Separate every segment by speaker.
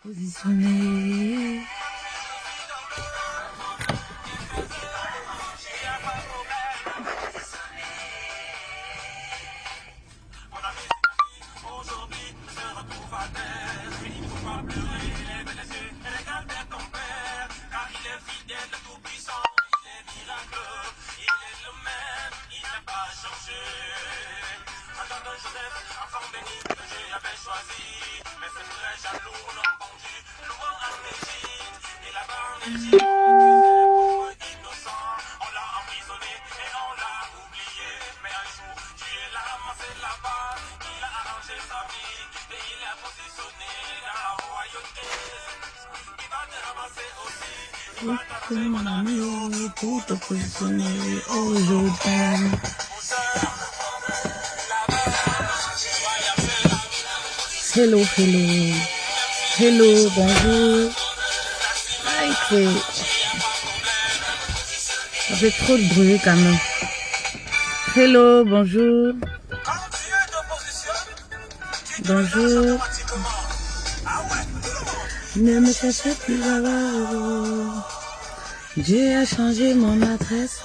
Speaker 1: Positionné. Mon ami, pour te positionner aujourd'hui. Hello, hello. Hello, bonjour. Ah, ça fait trop de bruit quand même. Hello, bonjour. Bonjour. Ne me cherchez plus là-bas. Dieu a changé mon adresse.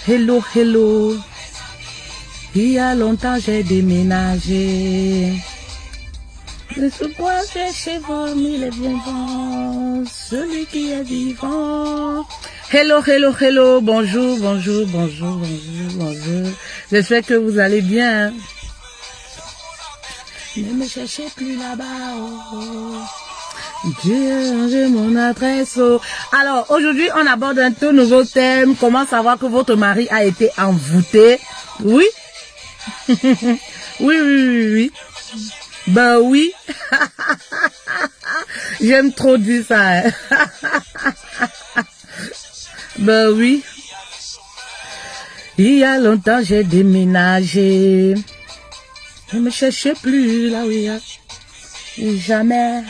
Speaker 1: Hello, hello. Il y a longtemps j'ai déménagé. Le sous-bois j'ai chez vous, il est vivant. Celui qui est vivant. Hello, hello, hello. Bonjour, bonjour, bonjour, bonjour, bonjour. J'espère que vous allez bien. Ne me cherchez plus là-bas. Oh. J'ai changé mon adresse. Oh. Alors, aujourd'hui, on aborde un tout nouveau thème. Comment savoir que votre mari a été envoûté? Oui. Oui, oui, oui, oui. Ben oui. J'aime trop dire ça. Hein. Ben oui. Il y a longtemps, j'ai déménagé. Ne me cherchez plus là où il y a. Jamais.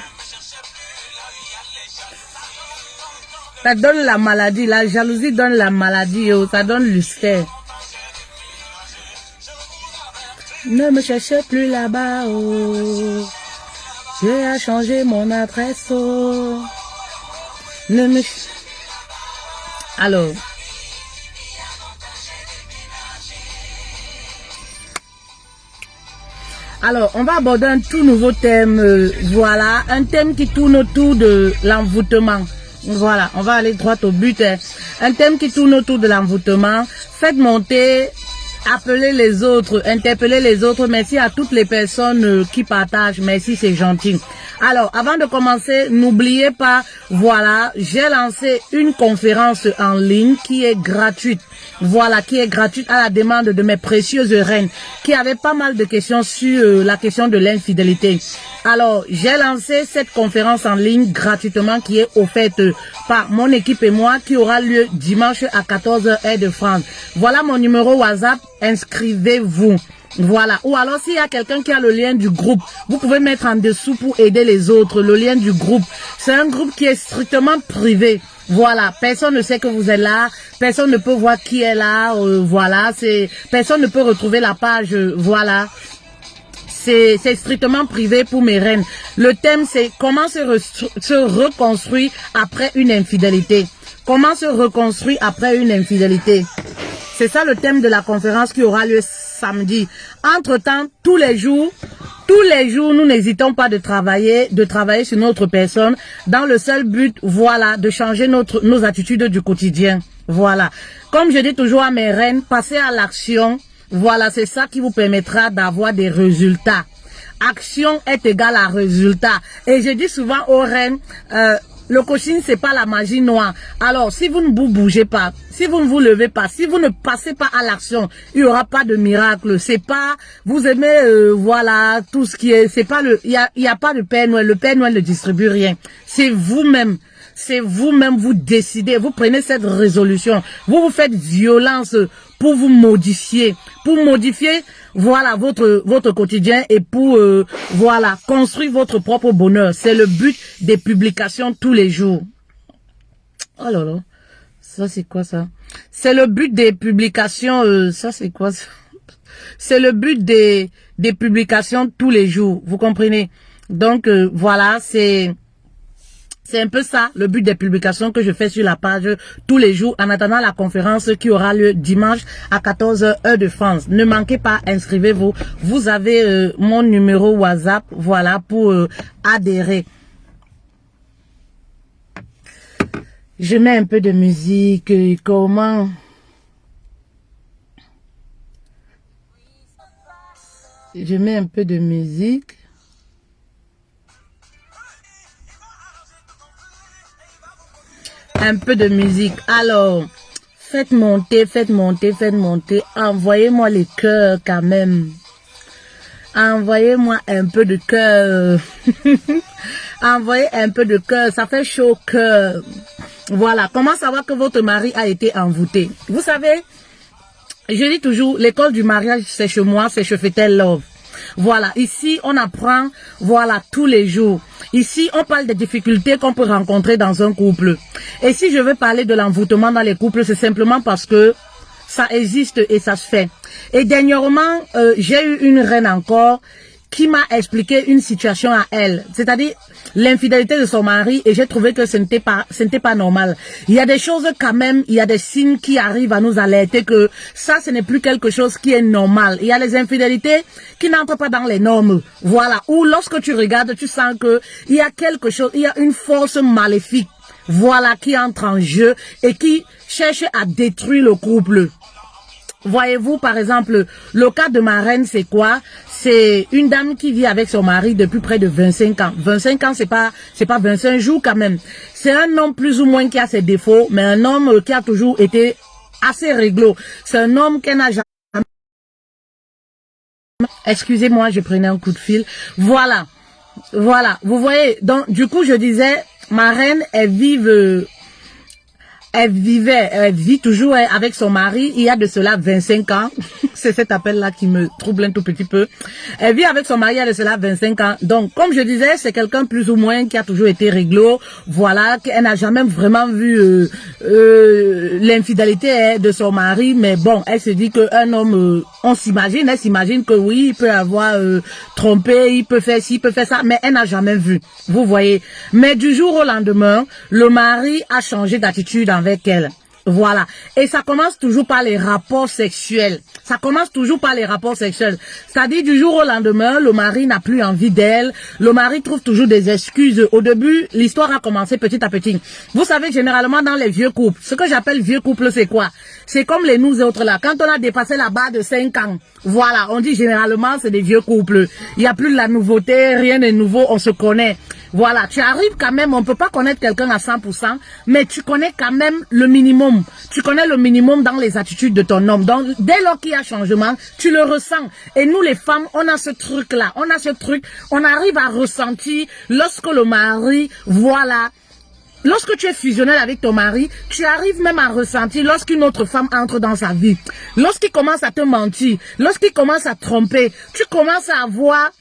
Speaker 1: Ça donne la maladie. La jalousie donne la maladie. Oh, ça donne l'ulcère. Ne me cherchez plus là-bas. Oh. J'ai changé mon adresse. Oh. Ne me... Alors. Alors, on va aborder un tout nouveau thème. Voilà, un thème qui tourne autour de l'envoûtement. Voilà, on va aller droit au but. Hein. Un thème qui tourne autour de l'envoûtement. Faites monter, appelez les autres, interpellez les autres. Merci à toutes les personnes qui partagent. Merci, c'est gentil. Alors, avant de commencer, n'oubliez pas, voilà, j'ai lancé une conférence en ligne qui est gratuite. Voilà, qui est gratuite à la demande de mes précieuses reines qui avaient pas mal de questions sur la question de l'infidélité. Alors, j'ai lancé cette conférence en ligne gratuitement qui est offerte par mon équipe et moi qui aura lieu dimanche à 14h heure de France. Voilà mon numéro WhatsApp, inscrivez-vous. Voilà. Ou alors s'il y a quelqu'un qui a le lien du groupe, vous pouvez mettre en dessous pour aider les autres, le lien du groupe. C'est un groupe qui est strictement privé. Voilà, personne ne sait que vous êtes là, personne ne peut voir qui est là, voilà, personne ne peut retrouver la page, voilà. C'est strictement privé pour mes reines. Le thème c'est comment se reconstruire après une infidélité. Comment se reconstruire après une infidélité. C'est ça le thème de la conférence qui aura lieu samedi. Entre-temps, tous les jours, nous n'hésitons pas de travailler sur notre personne dans le seul but, voilà, de changer nos attitudes du quotidien. Voilà. Comme je dis toujours à mes reines, passez à l'action. Voilà, c'est ça qui vous permettra d'avoir des résultats. Action est égale à résultat. Et je dis souvent aux reines, le coaching, c'est pas la magie noire. Alors, si vous ne vous bougez pas, si vous ne vous levez pas, si vous ne passez pas à l'action, il n'y aura pas de miracle. C'est pas, vous aimez, voilà, tout ce qui est, c'est pas il y a pas de Père Noël. Le Père Noël ne distribue rien. C'est vous-même. C'est vous-même, vous décidez, vous prenez cette résolution. Vous faites violence pour vous modifier. Pour modifier, voilà, votre quotidien et pour, voilà, construire votre propre bonheur. C'est le but des publications tous les jours. Oh là là, ça c'est quoi ça? C'est le but des publications, ça c'est quoi ça? C'est le but des publications tous les jours, vous comprenez? Donc, voilà, c'est un peu ça, le but des publications que je fais sur la page tous les jours, en attendant la conférence qui aura lieu dimanche à 14h, heure de France. Ne manquez pas, inscrivez-vous. Vous avez mon numéro WhatsApp, voilà, pour adhérer. Je mets un peu de musique, comment... Je mets un peu de musique. Un peu de musique. Alors, faites monter, faites monter, faites monter. Envoyez-moi les cœurs quand même. Envoyez-moi un peu de cœur. Envoyez un peu de cœur. Ça fait chaud au cœur. Voilà. Comment savoir que votre mari a été envoûté? Vous savez, je dis toujours, l'école du mariage, c'est chez moi, c'est chez Fetel Love. Voilà, ici, on apprend, voilà, tous les jours. Ici, on parle des difficultés qu'on peut rencontrer dans un couple. Et si je veux parler de l'envoûtement dans les couples, c'est simplement parce que ça existe et ça se fait. Et dernièrement, j'ai eu une reine encore qui m'a expliqué une situation à elle, c'est-à-dire l'infidélité de son mari, et j'ai trouvé que ce n'était pas normal. Il y a des choses quand même, il y a des signes qui arrivent à nous alerter que ça, ce n'est plus quelque chose qui est normal. Il y a les infidélités qui n'entrent pas dans les normes, voilà, ou lorsque tu regardes, tu sens que il y a quelque chose, il y a une force maléfique, voilà, qui entre en jeu et qui cherche à détruire le couple. Voyez-vous, par exemple, le cas de ma reine, c'est quoi? C'est une dame qui vit avec son mari depuis près de 25 ans. 25 ans, c'est pas 25 jours quand même. C'est un homme plus ou moins qui a ses défauts, mais un homme qui a toujours été assez réglo. C'est un homme qui n'a jamais... Excusez-moi, je prenais un coup de fil. Voilà. Voilà. Vous voyez, donc, du coup, je disais, ma reine, elle vit toujours avec son mari, il y a de cela 25 ans. C'est cet appel-là qui me trouble un tout petit peu. Elle vit avec son mari il y a de cela 25 ans. Donc, comme je disais, c'est quelqu'un plus ou moins qui a toujours été réglo. Voilà, qu'elle n'a jamais vraiment vu l'infidélité de son mari. Mais bon, elle se dit qu'un homme, elle s'imagine que oui, il peut avoir trompé, il peut faire ci, il peut faire ça. Mais elle n'a jamais vu. Vous voyez. Mais du jour au lendemain, le mari a changé d'attitude avec elle. Voilà. Et ça commence toujours par les rapports sexuels. Ça commence toujours par les rapports sexuels. C'est-à-dire du jour au lendemain, le mari n'a plus envie d'elle. Le mari trouve toujours des excuses. Au début, l'histoire a commencé petit à petit. Vous savez, généralement dans les vieux couples, ce que j'appelle vieux couples, c'est quoi? C'est comme les nous autres là. Quand on a dépassé la barre de 5 ans, voilà, on dit généralement c'est des vieux couples. Il n'y a plus de la nouveauté, rien de nouveau, on se connaît. Voilà, tu arrives quand même, on peut pas connaître quelqu'un à 100%, mais tu connais quand même le minimum. Tu connais le minimum dans les attitudes de ton homme. Donc, dès lors qu'il y a changement, tu le ressens. Et nous, les femmes, on a ce truc-là. On a ce truc, on arrive à ressentir lorsque le mari, voilà, lorsque tu es fusionnel avec ton mari, tu arrives même à ressentir lorsqu'une autre femme entre dans sa vie. Lorsqu'il commence à te mentir, lorsqu'il commence à tromper, tu commences à avoir...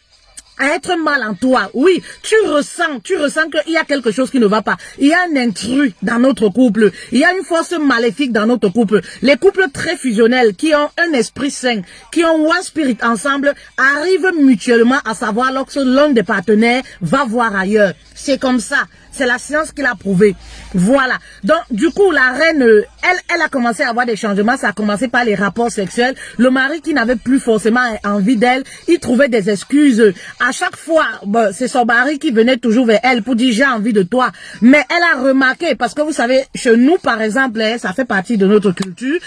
Speaker 1: à être mal en toi. Oui, tu ressens qu'il y a quelque chose qui ne va pas. Il y a un intrus dans notre couple. Il y a une force maléfique dans notre couple. Les couples très fusionnels qui ont un esprit sain, qui ont one spirit ensemble, arrivent mutuellement à savoir lorsque l'un des partenaires va voir ailleurs. C'est comme ça. C'est la science qui l'a prouvé. Voilà. Donc, du coup, la reine, elle a commencé à avoir des changements. Ça a commencé par les rapports sexuels. Le mari qui n'avait plus forcément envie d'elle, il trouvait des excuses. À chaque fois, bon, c'est son mari qui venait toujours vers elle pour dire j'ai envie de toi. Mais elle a remarqué, parce que vous savez, chez nous, par exemple, ça fait partie de notre culture.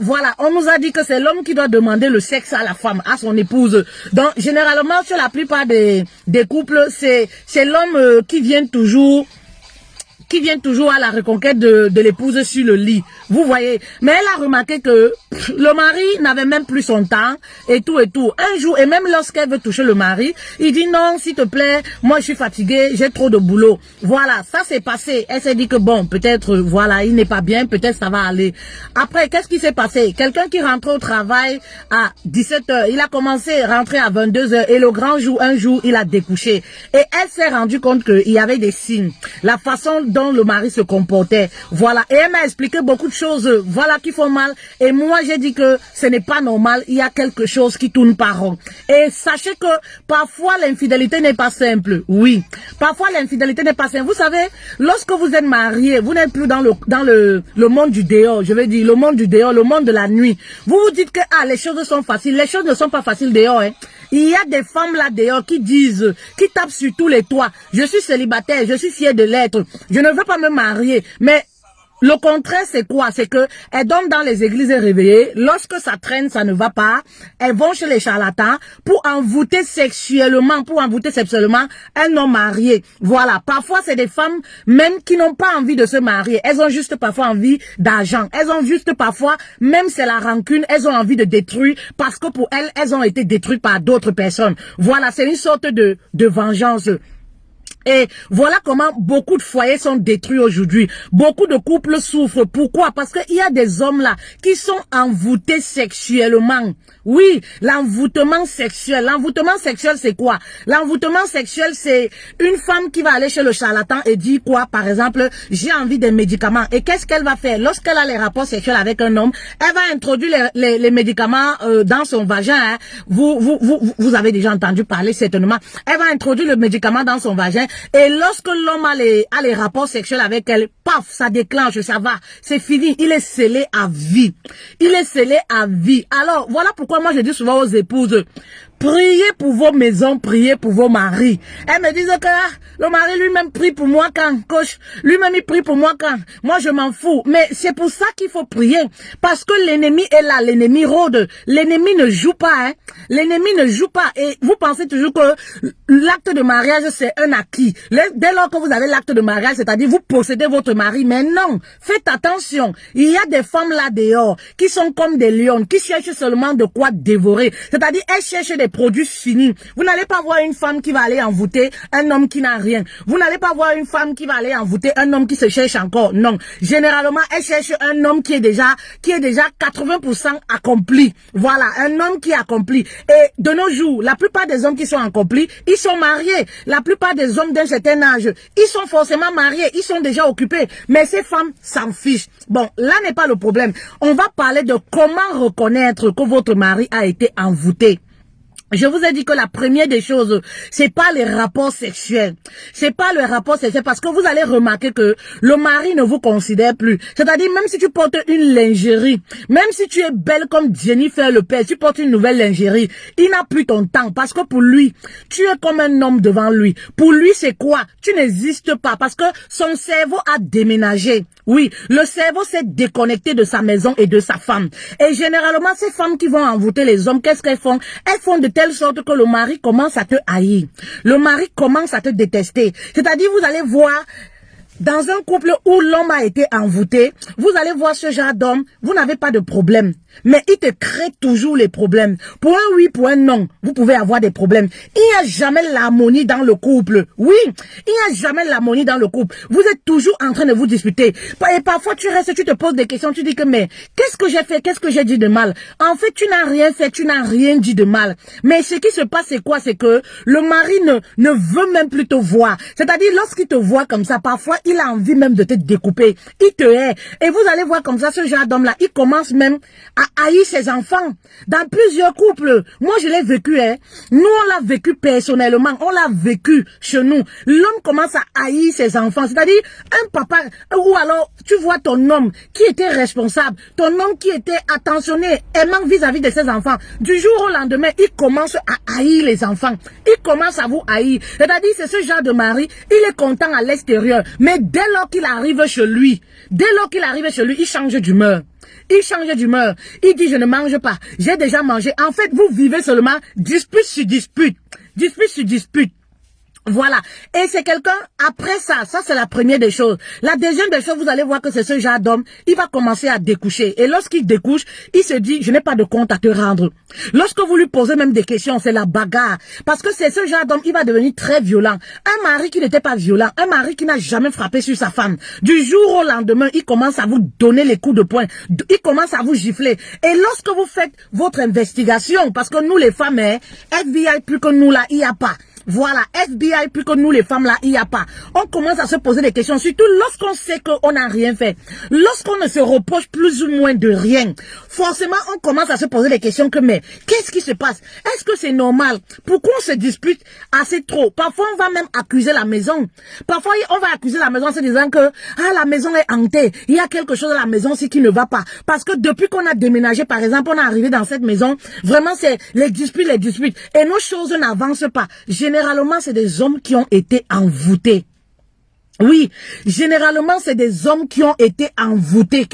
Speaker 1: Voilà, on nous a dit que c'est l'homme qui doit demander le sexe à la femme, à son épouse. Donc, généralement, sur la plupart des couples, c'est l'homme qui vient toujours à la reconquête de l'épouse sur le lit. Vous voyez. Mais elle a remarqué que le mari n'avait même plus son temps et tout et tout. Un jour, et même lorsqu'elle veut toucher le mari, il dit non, s'il te plaît, moi je suis fatiguée, j'ai trop de boulot. Voilà, ça s'est passé. Elle s'est dit que bon, peut-être, voilà, il n'est pas bien, peut-être ça va aller. Après, qu'est-ce qui s'est passé? Quelqu'un qui rentrait au travail à 17h, il a commencé à rentrer à 22h et le grand jour, un jour, il a découché. Et elle s'est rendue compte qu'il y avait des signes. La façon dont le mari se comportait. Voilà. Et elle m'a expliqué beaucoup de choses, voilà, qui font mal. Et moi, j'ai dit que ce n'est pas normal. Il y a quelque chose qui tourne pas rond. Et sachez que parfois, l'infidélité n'est pas simple. Oui. Parfois, l'infidélité n'est pas simple. Vous savez, lorsque vous êtes marié, vous n'êtes plus dans le monde du dehors. Je veux dire, le monde du dehors, le monde de la nuit. Vous vous dites que, les choses sont faciles. Les choses ne sont pas faciles dehors, hein. Il y a des femmes là dehors qui disent, qui tapent sur tous les toits. Je suis célibataire, je suis fière de l'être. Je ne veux pas me marier. Mais le contraire, c'est quoi? C'est que elles dorment dans les églises réveillées. Lorsque ça traîne, ça ne va pas. Elles vont chez les charlatans pour envoûter sexuellement un homme marié. Voilà. Parfois, c'est des femmes même qui n'ont pas envie de se marier. Elles ont juste parfois envie d'argent. Elles ont juste parfois, même c'est la rancune, elles ont envie de détruire parce que pour elles, elles ont été détruites par d'autres personnes. Voilà. C'est une sorte de vengeance. Et voilà comment beaucoup de foyers sont détruits aujourd'hui. Beaucoup de couples souffrent. Pourquoi? Parce qu'il y a des hommes là qui sont envoûtés sexuellement. Oui, l'envoûtement sexuel. L'envoûtement sexuel, c'est quoi? L'envoûtement sexuel, c'est une femme qui va aller chez le charlatan et dit quoi? Par exemple, j'ai envie des médicaments. Et qu'est-ce qu'elle va faire? Lorsqu'elle a les rapports sexuels avec un homme, elle va introduire les médicaments dans son vagin. Hein. Vous avez déjà entendu parler certainement. Elle va introduire le médicament dans son vagin. Et lorsque l'homme a les rapports sexuels avec elle, paf, ça déclenche, ça va. C'est fini. Il est scellé à vie. Il est scellé à vie. Alors, voilà pourquoi moi je dis souvent aux épouses, priez pour vos maisons, priez pour vos maris. Elles me disent que le mari lui-même prie pour moi quand, coach, lui-même il prie pour moi quand. Moi je m'en fous. Mais c'est pour ça qu'il faut prier. Parce que l'ennemi est là, l'ennemi rôde. L'ennemi ne joue pas, hein. L'ennemi ne joue pas. Et vous pensez toujours que l'acte de mariage c'est un acquis. Dès lors que vous avez l'acte de mariage, c'est-à-dire vous possédez votre mari. Mais non, faites attention. Il y a des femmes là dehors qui sont comme des lions, qui cherchent seulement de quoi dévorer. C'est-à-dire elles cherchent des produits finis. Vous n'allez pas voir une femme qui va aller envoûter un homme qui n'a rien. Vous n'allez pas voir une femme qui va aller envoûter un homme qui se cherche encore. Non. Généralement, elle cherche un homme qui est déjà 80% accompli. Voilà, un homme qui est accompli. Et de nos jours, la plupart des hommes qui sont accomplis, ils sont mariés. La plupart des hommes d'un certain âge, ils sont forcément mariés. Ils sont déjà occupés. Mais ces femmes s'en fichent. Bon, là n'est pas le problème. On va parler de comment reconnaître que votre mari a été envoûté. Je vous ai dit que la première des choses, c'est pas les rapports sexuels. C'est pas le rapport sexuel parce que vous allez remarquer que le mari ne vous considère plus. C'est-à-dire, même si tu portes une lingerie, même si tu es belle comme Jennifer Lopez, tu portes une nouvelle lingerie, il n'a plus ton temps parce que pour lui, tu es comme un homme devant lui. Pour lui, c'est quoi? Tu n'existes pas parce que son cerveau a déménagé. Oui, le cerveau s'est déconnecté de sa maison et de sa femme. Et généralement, ces femmes qui vont envoûter les hommes, qu'est-ce qu'elles font? Elles font de telle sorte que le mari commence à te haïr. Le mari commence à te détester. C'est-à-dire, vous allez voir, dans un couple où l'homme a été envoûté, vous allez voir ce genre d'homme, vous n'avez pas de problème. Mais il te crée toujours les problèmes. Pour un oui, pour un non, vous pouvez avoir des problèmes. Il n'y a jamais l'harmonie dans le couple. Oui, il n'y a jamais l'harmonie dans le couple. Vous êtes toujours en train de vous disputer. Et parfois, tu restes, tu te poses des questions, tu dis que mais, qu'est-ce que j'ai fait, qu'est-ce que j'ai dit de mal? En fait, tu n'as rien fait, tu n'as rien dit de mal. Mais ce qui se passe, c'est quoi? C'est que le mari ne veut même plus te voir. C'est-à-dire, lorsqu'il te voit comme ça, parfois, il a envie même de te découper. Il te hait. Et vous allez voir comme ça, ce genre d'homme-là, il commence même à haïr ses enfants. Dans plusieurs couples. Moi, je l'ai vécu, hein. Nous, on l'a vécu personnellement. On l'a vécu chez nous. L'homme commence à haïr ses enfants. C'est-à-dire, un papa, ou alors, tu vois ton homme qui était responsable, ton homme qui était attentionné, aimant vis-à-vis de ses enfants. Du jour au lendemain, il commence à haïr les enfants. Il commence à vous haïr. C'est-à-dire, c'est ce genre de mari, il est content à l'extérieur. Mais dès lors qu'il arrive chez lui, il change d'humeur. Il change d'humeur. Il dit, je ne mange pas. J'ai déjà mangé. En fait, vous vivez seulement dispute sur dispute. Dispute sur dispute. Voilà. Et c'est quelqu'un, après ça c'est la première des choses. La deuxième des choses, vous allez voir que c'est ce genre d'homme, il va commencer à découcher. Et lorsqu'il découche, il se dit, je n'ai pas de compte à te rendre. Lorsque vous lui posez même des questions, c'est la bagarre. Parce que c'est ce genre d'homme, il va devenir très violent. Un mari qui n'était pas violent, un mari qui n'a jamais frappé sur sa femme. Du jour au lendemain, il commence à vous donner les coups de poing. Il commence à vous gifler. Et lorsque vous faites votre investigation, parce que nous les femmes, FBI plus que nous là, il n'y a pas. Voilà, FBI, puis que nous les femmes là, il n'y a pas. On commence à se poser des questions, surtout lorsqu'on sait qu'on n'a rien fait. Lorsqu'on ne se reproche plus ou moins de rien, forcément on commence à se poser des questions que mais qu'est-ce qui se passe? Est-ce que c'est normal? Pourquoi on se dispute assez trop? Parfois on va même accuser la maison. Parfois on va accuser la maison en se disant que la maison est hantée. Il y a quelque chose dans la maison aussi qui ne va pas. Parce que depuis qu'on a déménagé, par exemple, on est arrivé dans cette maison, vraiment c'est les disputes. Et nos choses n'avancent pas. Généralement, c'est des hommes qui ont été envoûtés. Oui, généralement, c'est des hommes qui ont été envoûtés.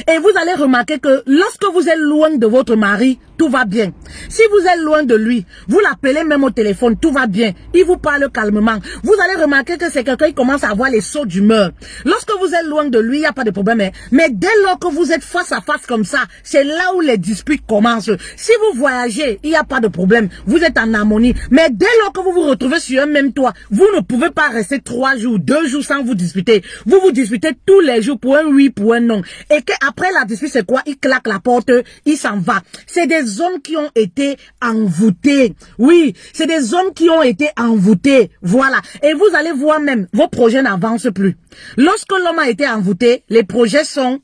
Speaker 1: Et vous allez remarquer que lorsque vous êtes loin de votre mari, tout va bien. Si vous êtes loin de lui, vous l'appelez même au téléphone, tout va bien. Il vous parle calmement. Vous allez remarquer que c'est quelqu'un qui commence à avoir les sauts d'humeur. Lorsque vous êtes loin de lui, il n'y a pas de problème. Mais dès lors que vous êtes face à face comme ça, c'est là où les disputes commencent. Si vous voyagez, il n'y a pas de problème. Vous êtes en harmonie. Mais dès lors que vous vous retrouvez sur un même toit, vous ne pouvez pas rester 3 jours, 2 jours sans vous disputer. Vous vous disputez tous les jours pour un oui, pour un non. Et qu'après la dispute, c'est quoi? Il claque la porte, il s'en va. C'est des hommes qui ont été envoûtés. Oui, c'est des hommes qui ont été envoûtés. Voilà. Et vous allez voir même, vos projets n'avancent plus. Lorsque l'homme a été envoûté, les projets sont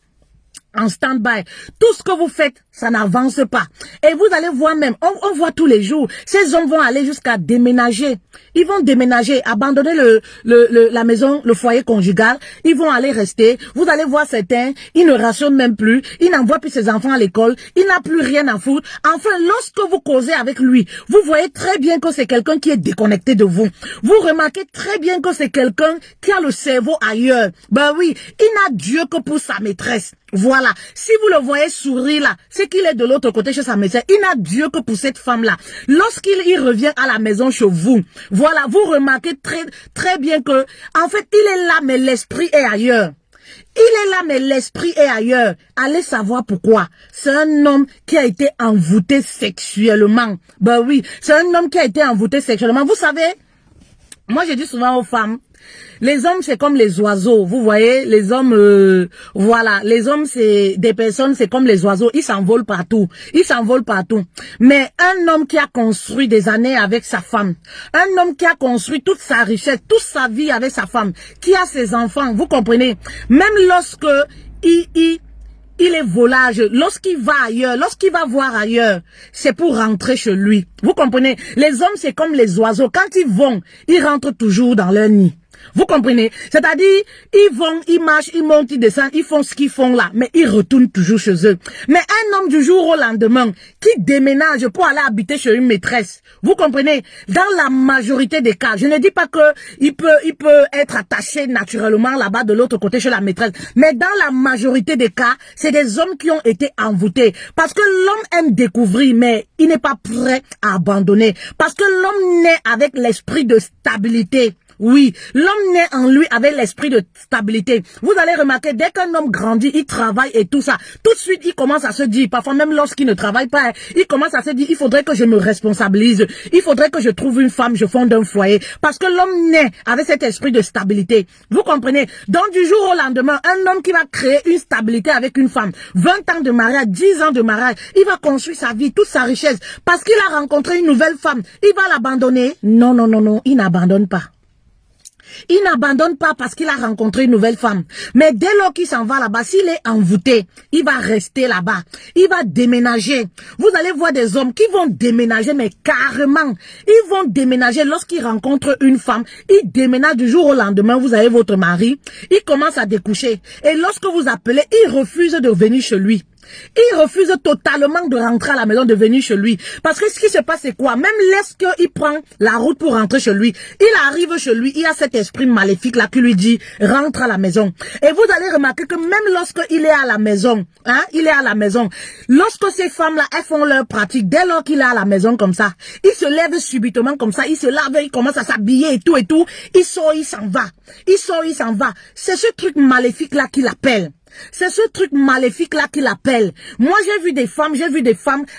Speaker 1: en stand-by. Tout ce que vous faites, ça n'avance pas. Et vous allez voir même, on voit tous les jours, ces hommes vont aller jusqu'à déménager. Ils vont déménager, abandonner la maison, le foyer conjugal. Ils vont aller rester. Vous allez voir certains, ils ne rationnent même plus. Ils n'envoient plus ses enfants à l'école. Il n'a plus rien à foutre. Enfin, lorsque vous causez avec lui, vous voyez très bien que c'est quelqu'un qui est déconnecté de vous. Vous remarquez très bien que c'est quelqu'un qui a le cerveau ailleurs. Ben oui, il n'a Dieu que pour sa maîtresse. Voilà. Si vous le voyez sourire là, c'est qu'il est de l'autre côté chez sa maîtresse. Il n'a Dieu que pour cette femme-là. Lorsqu'il revient à la maison chez vous, voilà, vous remarquez très bien que, en fait, il est là, mais l'esprit est ailleurs. Il est là, mais l'esprit est ailleurs. Allez savoir pourquoi. C'est un homme qui a été envoûté sexuellement. Ben oui, c'est un homme qui a été envoûté sexuellement. Vous savez, moi je dis souvent aux femmes, les hommes, c'est comme les oiseaux, vous voyez, les hommes, voilà, les hommes, c'est des personnes, c'est comme les oiseaux, ils s'envolent partout, Mais un homme qui a construit des années avec sa femme, un homme qui a construit toute sa richesse, toute sa vie avec sa femme, qui a ses enfants, vous comprenez, même lorsque il est volage, lorsqu'il va ailleurs, lorsqu'il va voir ailleurs, c'est pour rentrer chez lui. Vous comprenez? Les hommes, c'est comme les oiseaux. Quand ils vont, ils rentrent toujours dans leur nid. Vous comprenez? C'est-à-dire, ils vont, ils marchent, ils montent, ils descendent, ils font ce qu'ils font là, mais ils retournent toujours chez eux. Mais un homme du jour au lendemain qui déménage pour aller habiter chez une maîtresse, vous comprenez? Dans la majorité des cas, je ne dis pas que il peut être attaché naturellement là-bas de l'autre côté chez la maîtresse, mais dans la majorité des cas, c'est des hommes qui ont été envoûtés. Parce que l'homme aime découvrir, mais il n'est pas prêt à abandonner. Parce que l'homme naît avec l'esprit de stabilité. Oui, l'homme naît en lui avec l'esprit de stabilité. Vous allez remarquer, dès qu'un homme grandit, il travaille et tout ça, tout de suite, il commence à se dire, parfois même lorsqu'il ne travaille pas, il commence à se dire, il faudrait que je me responsabilise, il faudrait que je trouve une femme, je fonde un foyer. Parce que l'homme naît avec cet esprit de stabilité. Vous comprenez? Donc, du jour au lendemain, un homme qui va créer une stabilité avec une femme, 20 ans de mariage, 10 ans de mariage, il va construire sa vie, toute sa richesse, parce qu'il a rencontré une nouvelle femme. Il va l'abandonner? Non, non, non, non, il n'abandonne pas. Il n'abandonne pas parce qu'il a rencontré une nouvelle femme. Mais dès lors qu'il s'en va là-bas, s'il est envoûté, il va rester là-bas. Il va déménager. Vous allez voir des hommes qui vont déménager, mais carrément. Ils vont déménager lorsqu'ils rencontrent une femme. Ils déménagent du jour au lendemain. Vous avez votre mari. Il commence à découcher. Et lorsque vous appelez, il refuse de venir chez lui. Il refuse totalement de rentrer à la maison, de venir chez lui. Parce que ce qui se passe, c'est quoi? Même lorsqu'il prend la route pour rentrer chez lui, il arrive chez lui, il y a cet esprit maléfique là qui lui dit, rentre à la maison. Et vous allez remarquer que même lorsqu'il est à la maison, il est à la maison, lorsque ces femmes-là, elles font leur pratique, dès lors qu'il est à la maison comme ça, il se lève subitement comme ça, il se lave, il commence à s'habiller et tout, il sort, il s'en va. Il sort, il s'en va. C'est ce truc maléfique là qu'il appelle. C'est ce truc maléfique là qu'il appelle. Moi j'ai vu des femmes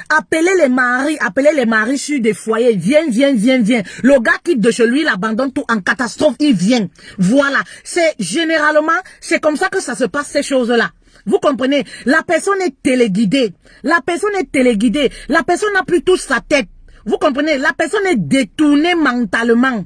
Speaker 1: appeler les maris sur des foyers. Viens. Le gars quitte de chez lui, il abandonne tout en catastrophe, il vient. Voilà. C'est généralement, c'est comme ça que ça se passe ces choses-là. Vous comprenez? La personne est téléguidée. La personne n'a plus toute sa tête. Vous comprenez? La personne est détournée mentalement.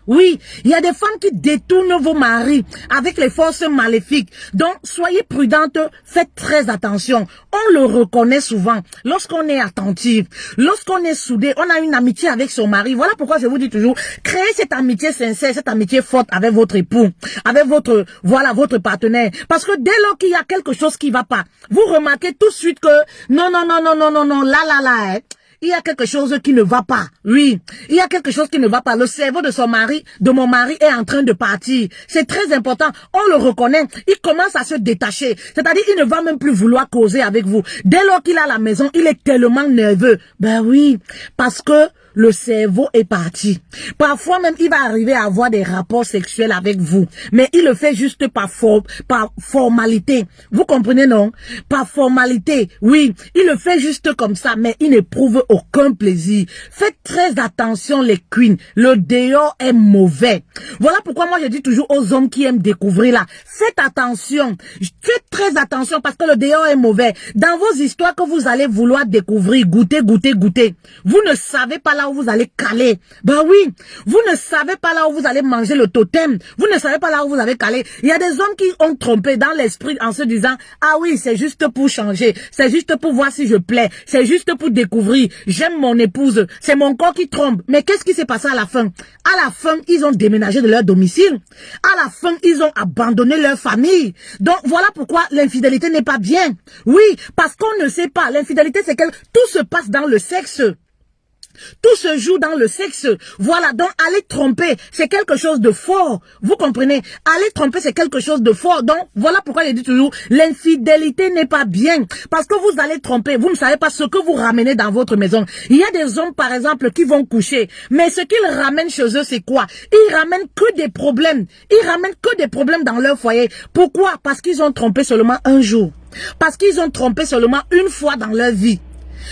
Speaker 1: Oui, il y a des femmes qui détournent vos maris avec les forces maléfiques. Donc, soyez prudentes, faites très attention. On le reconnaît souvent lorsqu'on est attentif, lorsqu'on est soudé, on a une amitié avec son mari. Voilà pourquoi je vous dis toujours, créez cette amitié sincère, cette amitié forte avec votre époux, avec votre, voilà, votre partenaire. Parce que dès lors qu'il y a quelque chose qui va pas, vous remarquez tout de suite que non, là, il y a quelque chose qui ne va pas. Oui, il y a quelque chose qui ne va pas. Le cerveau de son mari, de mon mari, est en train de partir. C'est très important. On le reconnaît. Il commence à se détacher. C'est-à-dire, il ne va même plus vouloir causer avec vous. Dès lors qu'il est à la maison, il est tellement nerveux. Ben oui, parce que le cerveau est parti. Parfois même, il va arriver à avoir des rapports sexuels avec vous. Mais il le fait juste par formalité. Vous comprenez, non? Par formalité. Oui, il le fait juste comme ça, mais il n'éprouve aucun plaisir. Faites très attention, les queens. Le dehors est mauvais. Voilà pourquoi moi, je dis toujours aux hommes qui aiment découvrir là. Faites attention. Faites très attention parce que le dehors est mauvais. Dans vos histoires que vous allez vouloir découvrir, goûter. Vous ne savez pas là où vous allez caler. Ben oui, vous ne savez pas là où vous allez manger le totem. Vous ne savez pas là où vous avez calé. Il y a des hommes qui ont trompé dans l'esprit en se disant, ah oui, c'est juste pour changer. C'est juste pour voir si je plais. C'est juste pour découvrir. J'aime mon épouse. C'est mon corps qui trompe. Mais qu'est-ce qui s'est passé à la fin? À la fin, ils ont déménagé de leur domicile. À la fin, ils ont abandonné leur famille. Donc, voilà pourquoi l'infidélité n'est pas bien. Oui, parce qu'on ne sait pas. L'infidélité, c'est que tout se passe dans le sexe. Tout se joue dans le sexe. Voilà, donc aller tromper, c'est quelque chose de fort. Vous comprenez? Aller tromper, c'est quelque chose de fort. Donc, voilà pourquoi je dis toujours, l'infidélité n'est pas bien. Parce que vous allez tromper, vous ne savez pas ce que vous ramenez dans votre maison. Il y a des hommes, par exemple, qui vont coucher. Mais ce qu'ils ramènent chez eux, c'est quoi? Ils ramènent que des problèmes. Ils ramènent que des problèmes dans leur foyer. Pourquoi? Parce qu'ils ont trompé seulement un jour. Parce qu'ils ont trompé seulement une fois dans leur vie.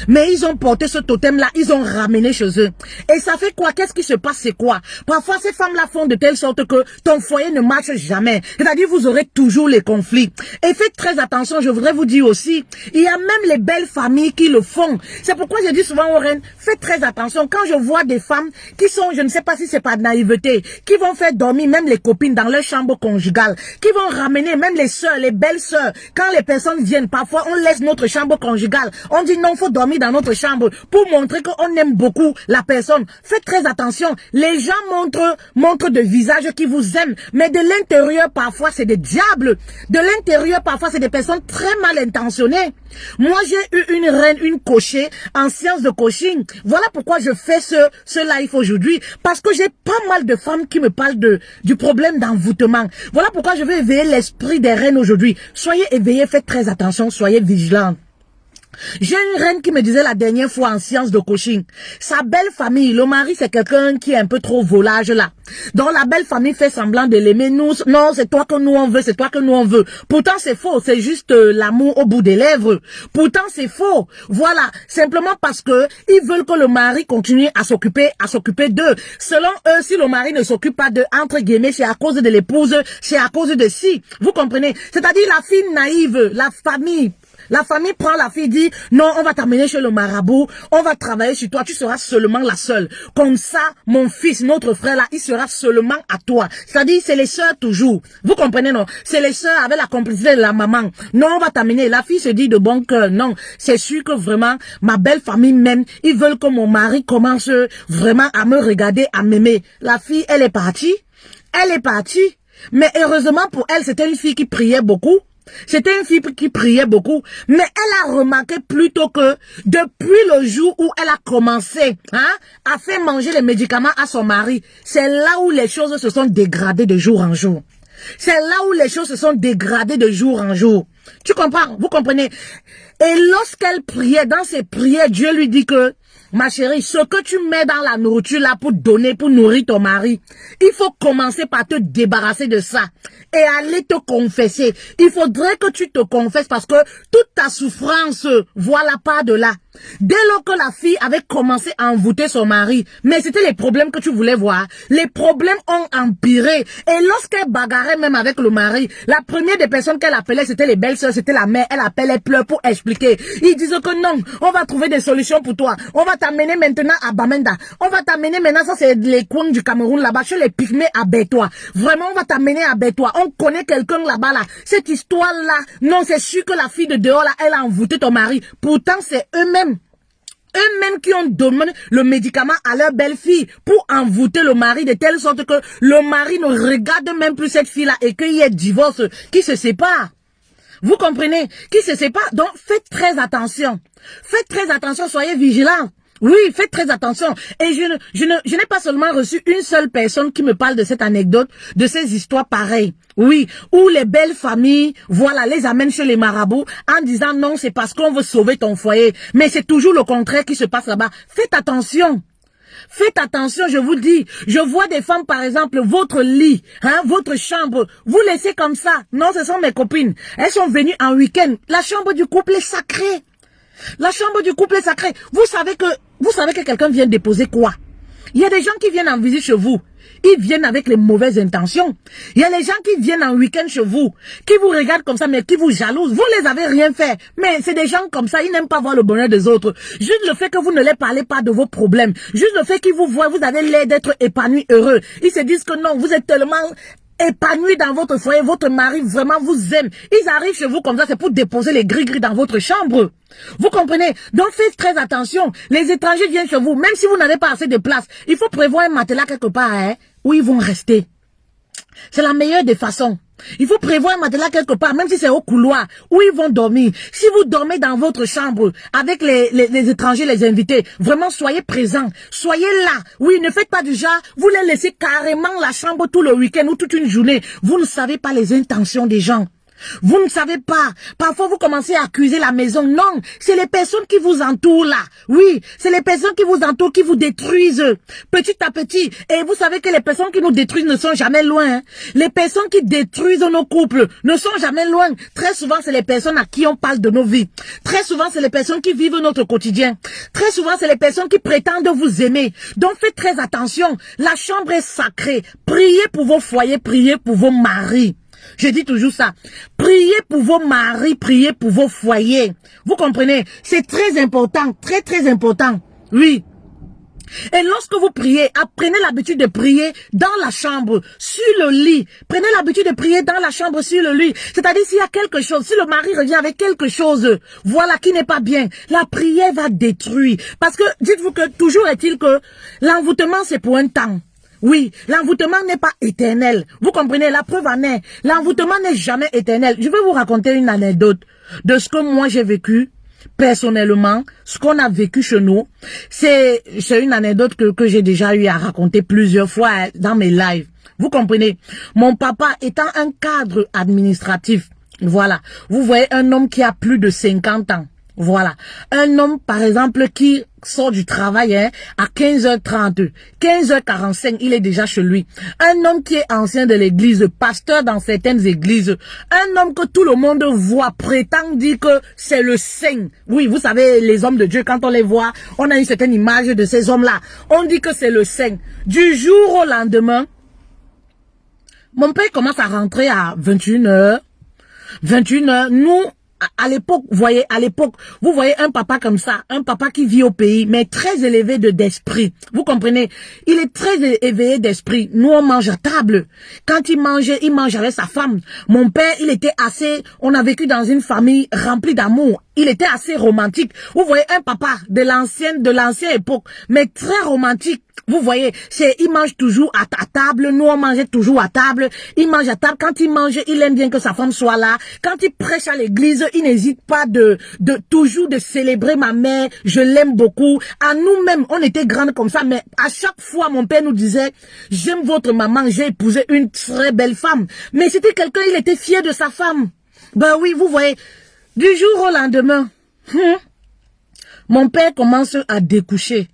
Speaker 1: Mais ils ont porté ce totem-là, ils ont ramené chez eux. Et ça fait quoi? Qu'est-ce qui se passe? C'est quoi? Parfois, ces femmes-là font de telle sorte que ton foyer ne marche jamais. C'est-à-dire, vous aurez toujours les conflits. Et faites très attention, je voudrais vous dire aussi, il y a même les belles familles qui le font. C'est pourquoi je dis souvent aux reines, faites très attention. Quand je vois des femmes qui sont, je ne sais pas si c'est pas de naïveté, qui vont faire dormir même les copines dans leur chambre conjugale, qui vont ramener même les sœurs, les belles sœurs. Quand les personnes viennent, parfois, on laisse notre chambre conjugale. On dit non, faut dormir dans notre chambre pour montrer qu'on aime beaucoup la personne. Faites très attention. Les gens montrent de visage qui vous aiment, mais de l'intérieur, parfois, c'est des diables. De l'intérieur, parfois, c'est des personnes très mal intentionnées. Moi, j'ai eu une reine, une cochée en sciences de coaching. Voilà pourquoi je fais ce live aujourd'hui. Parce que j'ai pas mal de femmes qui me parlent du problème d'envoûtement. Voilà pourquoi je veux éveiller l'esprit des reines aujourd'hui. Soyez éveillés, faites très attention, soyez vigilants. J'ai une reine qui me disait la dernière fois en sciences de coaching, sa belle famille, le mari c'est quelqu'un qui est un peu trop volage là. Donc la belle famille fait semblant de l'aimer. Nous, non, c'est toi que nous on veut, c'est toi que nous on veut. Pourtant c'est faux, c'est juste l'amour au bout des lèvres. Pourtant c'est faux. Voilà, simplement parce que ils veulent que le mari continue à s'occuper d'eux. Selon eux, si le mari ne s'occupe pas de, entre guillemets, c'est à cause de l'épouse, c'est à cause de si. Vous comprenez? C'est-à-dire la fille naïve, la famille prend la fille, dit, non, on va t'amener chez le marabout, on va travailler sur toi, tu seras seulement la seule. Comme ça, mon fils, notre frère là, il sera seulement à toi. C'est-à-dire, c'est les sœurs toujours. Vous comprenez, non? C'est les sœurs avec la complicité de la maman. Non, on va t'amener. La fille se dit de bon cœur, non, c'est sûr que vraiment, ma belle famille m'aime. Ils veulent que mon mari commence vraiment à me regarder, à m'aimer. La fille, elle est partie. Elle est partie. Mais heureusement pour elle, c'était une fille qui priait beaucoup. C'était une fille qui priait beaucoup, mais elle a remarqué plutôt que depuis le jour où elle a commencé à faire manger les médicaments à son mari, c'est là où les choses se sont dégradées de jour en jour. C'est là où les choses se sont dégradées de jour en jour. Tu comprends? Vous comprenez? Et lorsqu'elle priait, dans ses prières, Dieu lui dit que, ma chérie, ce que tu mets dans la nourriture là pour donner, pour nourrir ton mari, il faut commencer par te débarrasser de ça et aller te confesser. Il faudrait que tu te confesses parce que toute ta souffrance, voilà pas de là. Dès lors que la fille avait commencé à envoûter son mari, mais c'était les problèmes que tu voulais voir. Les problèmes ont empiré. Et lorsqu'elle bagarrait même avec le mari, la première des personnes qu'elle appelait, c'était les belles-sœurs, c'était la mère. Elle appelle, elle pleure pour expliquer. Ils disent que non, on va trouver des solutions pour toi. On va t'amener maintenant à Bamenda. On va t'amener maintenant, ça c'est les coins du Cameroun là-bas, chez les pygmées à Bétois. Vraiment, on va t'amener à Bétois. On connaît quelqu'un là-bas là. Cette histoire-là, non, c'est sûr que la fille de dehors là, elle a envoûté ton mari. Pourtant, c'est eux-mêmes qui ont donné le médicament à leur belle-fille pour envoûter le mari de telle sorte que le mari ne regarde même plus cette fille-là et qu'il y ait divorce, qui se sépare. Vous comprenez? Qui se sépare. Donc, faites très attention. Faites très attention, soyez vigilants. Oui, faites très attention. Et je n'ai pas seulement reçu une seule personne qui me parle de cette anecdote, de ces histoires pareilles. Oui, où les belles familles, voilà, les amènent chez les marabouts en disant non, c'est parce qu'on veut sauver ton foyer. Mais c'est toujours le contraire qui se passe là-bas. Faites attention. Faites attention, je vous dis. Je vois des femmes, par exemple, votre lit, votre chambre, vous laissez comme ça. Non, ce sont mes copines. Elles sont venues en week-end. La chambre du couple est sacrée. La chambre du couple est sacrée. Vous savez que quelqu'un vient déposer quoi? Il y a des gens qui viennent en visite chez vous. Ils viennent avec les mauvaises intentions. Il y a les gens qui viennent en week-end chez vous, qui vous regardent comme ça, mais qui vous jalousent. Vous les avez rien fait. Mais c'est des gens comme ça, ils n'aiment pas voir le bonheur des autres. Juste le fait que vous ne les parlez pas de vos problèmes. Juste le fait qu'ils vous voient, vous avez l'air d'être épanoui, heureux. Ils se disent que non, vous êtes tellement épanoui dans votre foyer, votre mari vraiment vous aime. Ils arrivent chez vous comme ça, c'est pour déposer les gris-gris dans votre chambre. Vous comprenez? Donc faites très attention. Les étrangers viennent chez vous, même si vous n'avez pas assez de place. Il faut prévoir un matelas quelque part, où ils vont rester. C'est la meilleure des façons. Il faut prévoir un matelas quelque part, même si c'est au couloir, où ils vont dormir. Si vous dormez dans votre chambre, avec les étrangers, les invités, vraiment soyez présents. Soyez là. Oui, ne faites pas du genre, vous les laissez carrément la chambre tout le week-end ou toute une journée. Vous ne savez pas les intentions des gens. Vous ne savez pas. Parfois, vous commencez à accuser la maison. Non, c'est les personnes qui vous entourent là. Oui, c'est les personnes qui vous entourent, qui vous détruisent petit à petit. Et vous savez que les personnes qui nous détruisent ne sont jamais loin. Les personnes qui détruisent nos couples ne sont jamais loin. Très souvent, c'est les personnes à qui on parle de nos vies. Très souvent, c'est les personnes qui vivent notre quotidien. Très souvent, c'est les personnes qui prétendent vous aimer. Donc, faites très attention. La chambre est sacrée. Priez pour vos foyers, priez pour vos maris. Je dis toujours ça. Priez pour vos maris, priez pour vos foyers. Vous comprenez? C'est très important, très très important. Oui. Et lorsque vous priez, prenez l'habitude de prier dans la chambre, sur le lit. Prenez l'habitude de prier dans la chambre, sur le lit. C'est-à-dire s'il y a quelque chose, si le mari revient avec quelque chose, voilà, qui n'est pas bien, la prière va détruire. Parce que, dites-vous que toujours est-il que l'envoûtement, c'est pour un temps. Oui, l'envoûtement n'est pas éternel. Vous comprenez, la preuve en est. L'envoûtement n'est jamais éternel. Je vais vous raconter une anecdote de ce que moi j'ai vécu personnellement, ce qu'on a vécu chez nous. C'est une anecdote que j'ai déjà eu à raconter plusieurs fois dans mes lives. Vous comprenez, mon papa étant un cadre administratif, voilà. Vous voyez un homme qui a plus de 50 ans. Voilà. Un homme, par exemple, qui sort du travail à 15h30, 15h45, il est déjà chez lui. Un homme qui est ancien de l'église, pasteur dans certaines églises. Un homme que tout le monde voit, prétend dire que c'est le saint. Oui, vous savez, les hommes de Dieu, quand on les voit, on a une certaine image de ces hommes-là. On dit que c'est le saint. Du jour au lendemain, mon père commence à rentrer à 21h. 21h, nous, à l'époque, vous voyez un papa comme ça, un papa qui vit au pays, mais très élevé d'esprit. Vous comprenez? Il est très éveillé d'esprit. Nous, on mange à table. Quand il mange avec sa femme. Mon père, il était on a vécu dans une famille remplie d'amour. Il était assez romantique. Vous voyez un papa de l'ancienne époque, mais très romantique. Vous voyez, il mange toujours à table. Nous, on mangeait toujours à table. Il mange à table. Quand il mange, il aime bien que sa femme soit là. Quand il prêche à l'église, il n'hésite pas toujours de célébrer ma mère. Je l'aime beaucoup. À nous-mêmes, on était grandes comme ça, mais à chaque fois, mon père nous disait, j'aime votre maman, j'ai épousé une très belle femme. Mais c'était quelqu'un, il était fier de sa femme. Ben oui, vous voyez, du jour au lendemain, mon père commence à découcher.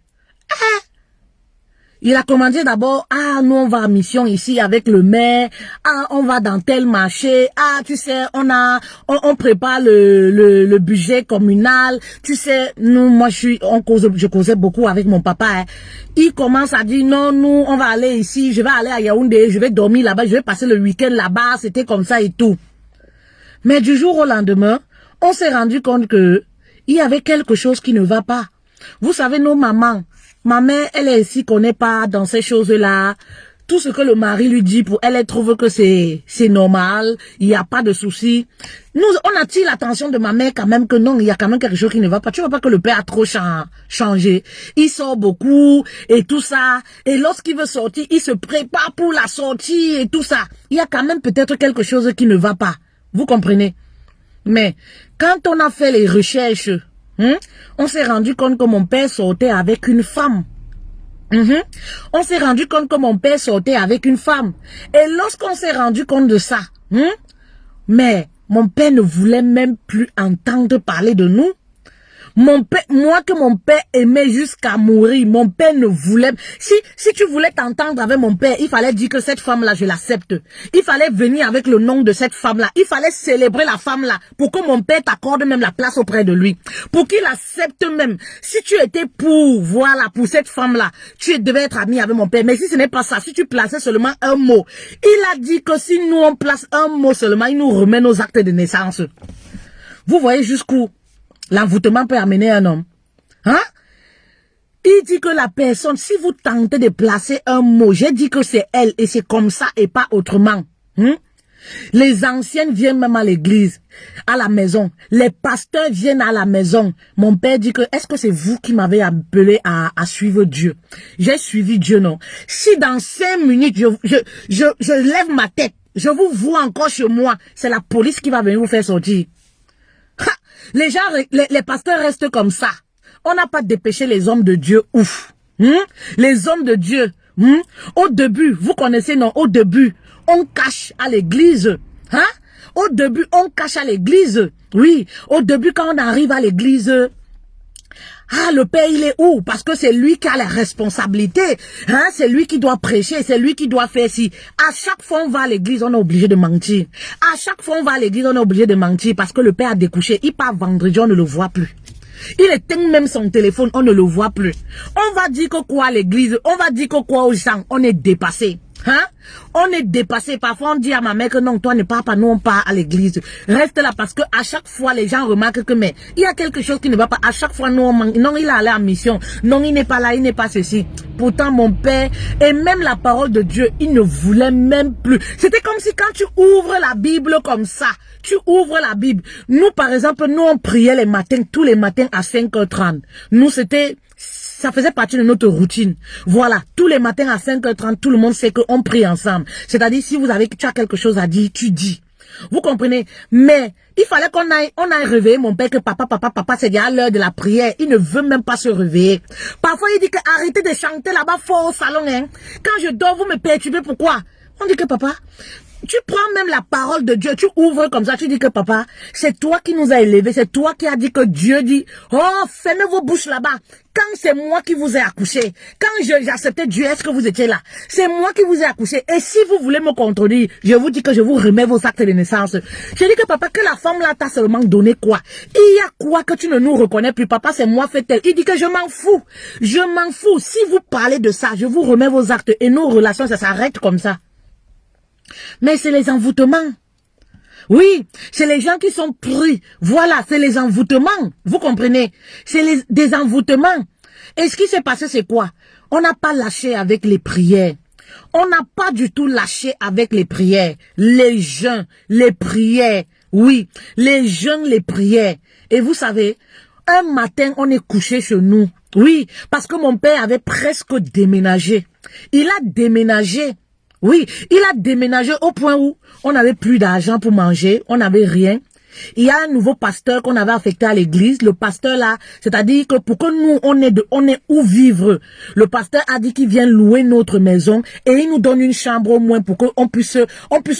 Speaker 1: Il a commandé d'abord, ah, nous on va en mission ici avec le maire, ah, on va dans tel marché, ah, tu sais, on prépare le budget communal, tu sais, nous, moi je causais beaucoup avec mon papa, hein. Il commence à dire, non, nous, on va aller ici, je vais aller à Yaoundé, je vais dormir là-bas, je vais passer le week-end là-bas, c'était comme ça et tout. Mais du jour au lendemain, on s'est rendu compte que il y avait quelque chose qui ne va pas. Vous savez, nos mamans, ma mère, elle est ici, connaît pas dans ces choses-là. Tout ce que le mari lui dit pour elle, elle trouve que c'est normal, il n'y a pas de souci. Nous, on attire l'attention de ma mère quand même que non, il y a quand même quelque chose qui ne va pas. Tu vois pas que le père a trop changé. Il sort beaucoup et tout ça. Et lorsqu'il veut sortir, il se prépare pour la sortie et tout ça. Il y a quand même peut-être quelque chose qui ne va pas. Vous comprenez? Mais quand on a fait les recherches, on s'est rendu compte que mon père sortait avec une femme. On s'est rendu compte que mon père sortait avec une femme. Et lorsqu'on s'est rendu compte de ça, mais mon père ne voulait même plus entendre parler de nous. Mon père, moi que mon père aimait jusqu'à mourir, mon père ne voulait... Si tu voulais t'entendre avec mon père, il fallait dire que cette femme-là, je l'accepte. Il fallait venir avec le nom de cette femme-là. Il fallait célébrer la femme-là pour que mon père t'accorde même la place auprès de lui. Pour qu'il accepte même. Si tu étais pour, voilà, pour cette femme-là, tu devais être ami avec mon père. Mais si ce n'est pas ça, si tu plaçais seulement un mot, il a dit que si nous on place un mot seulement, il nous remet nos actes de naissance. Vous voyez jusqu'où l'envoûtement peut amener un homme. Hein? Il dit que la personne, si vous tentez de placer un mot, j'ai dit que c'est elle et c'est comme ça et pas autrement. Les anciennes viennent même à l'église, à la maison. Les pasteurs viennent à la maison. Mon père dit que, est-ce que c'est vous qui m'avez appelé à suivre Dieu? J'ai suivi Dieu, non. Si dans 5 minutes, je lève ma tête, je vous vois encore chez moi, c'est la police qui va venir vous faire sortir. Les gens, les pasteurs restent comme ça. On n'a pas dépêché les hommes de Dieu, ouf. Les hommes de Dieu, au début, vous connaissez, non, au début, on cache à l'église. Hein? Au début, on cache à l'église. Oui, au début, quand on arrive à l'église, ah, le père, il est où? Parce que c'est lui qui a la responsabilité. Hein? C'est lui qui doit prêcher, c'est lui qui doit faire ci. À chaque fois on va à l'église, on est obligé de mentir. À chaque fois on va à l'église, on est obligé de mentir parce que le père a découché. Il part vendredi, on ne le voit plus. Il éteint même son téléphone, on ne le voit plus. On va dire que quoi à l'église? On va dire que quoi aux gens? On est dépassé. Hein? On est dépassé. Parfois on dit à ma mère que non, toi ne pars pas, nous on part à l'église. Reste là parce que à chaque fois les gens remarquent que mais il y a quelque chose qui ne va pas. À chaque fois nous on manque. Non, il est allé en mission. Non, il n'est pas là, il n'est pas ceci. Pourtant mon père et même la parole de Dieu, il ne voulait même plus. C'était comme si quand tu ouvres la Bible comme ça, tu ouvres la Bible. Nous par exemple, nous on priait les matins, tous les matins à 5h30. Nous c'était... Ça faisait partie de notre routine. Voilà, tous les matins à 5h30, tout le monde sait qu'on prie ensemble. C'est-à-dire, si tu as quelque chose à dire, tu dis. Vous comprenez? Mais il fallait qu'on aille réveiller mon père que papa, c'est déjà l'heure de la prière. Il ne veut même pas se réveiller. Parfois, il dit que arrêtez de chanter là-bas fort au salon. Hein. Quand je dors, vous me perturbez. Pourquoi? On dit que papa... Tu prends même la parole de Dieu, tu ouvres comme ça, tu dis que papa, c'est toi qui nous as élevés, c'est toi qui as dit que Dieu dit, oh, fermez vos bouches là-bas. Quand c'est moi qui vous ai accouché, quand j'ai accepté Dieu, est-ce que vous étiez là? C'est moi qui vous ai accouché. Et si vous voulez me contredire, je vous dis que je vous remets vos actes de naissance. Je dis que papa, que la femme là t'a seulement donné quoi? Il y a quoi que tu ne nous reconnais plus? Papa, c'est moi fait-elle. Il dit que je m'en fous. Je m'en fous. Si vous parlez de ça, je vous remets vos actes et nos relations, ça s'arrête comme ça. Mais c'est les envoûtements. Oui, c'est les gens qui sont pris. Voilà, c'est les envoûtements. Vous comprenez? C'est des envoûtements. Et ce qui s'est passé, c'est quoi? On n'a pas lâché avec les prières. On n'a pas du tout lâché avec les prières. Les jeûnes, les prières. Oui, les jeûnes, les prières. Et vous savez, un matin, on est couché chez nous. Oui, parce que mon père avait presque déménagé. Il a déménagé. Oui, il a déménagé au point où on n'avait plus d'argent pour manger, on n'avait rien. Il y a un nouveau pasteur qu'on avait affecté à l'église. Le pasteur là, c'est-à-dire que pour que nous, on ait où vivre, le pasteur a dit qu'il vient louer notre maison et il nous donne une chambre au moins pour qu'on puisse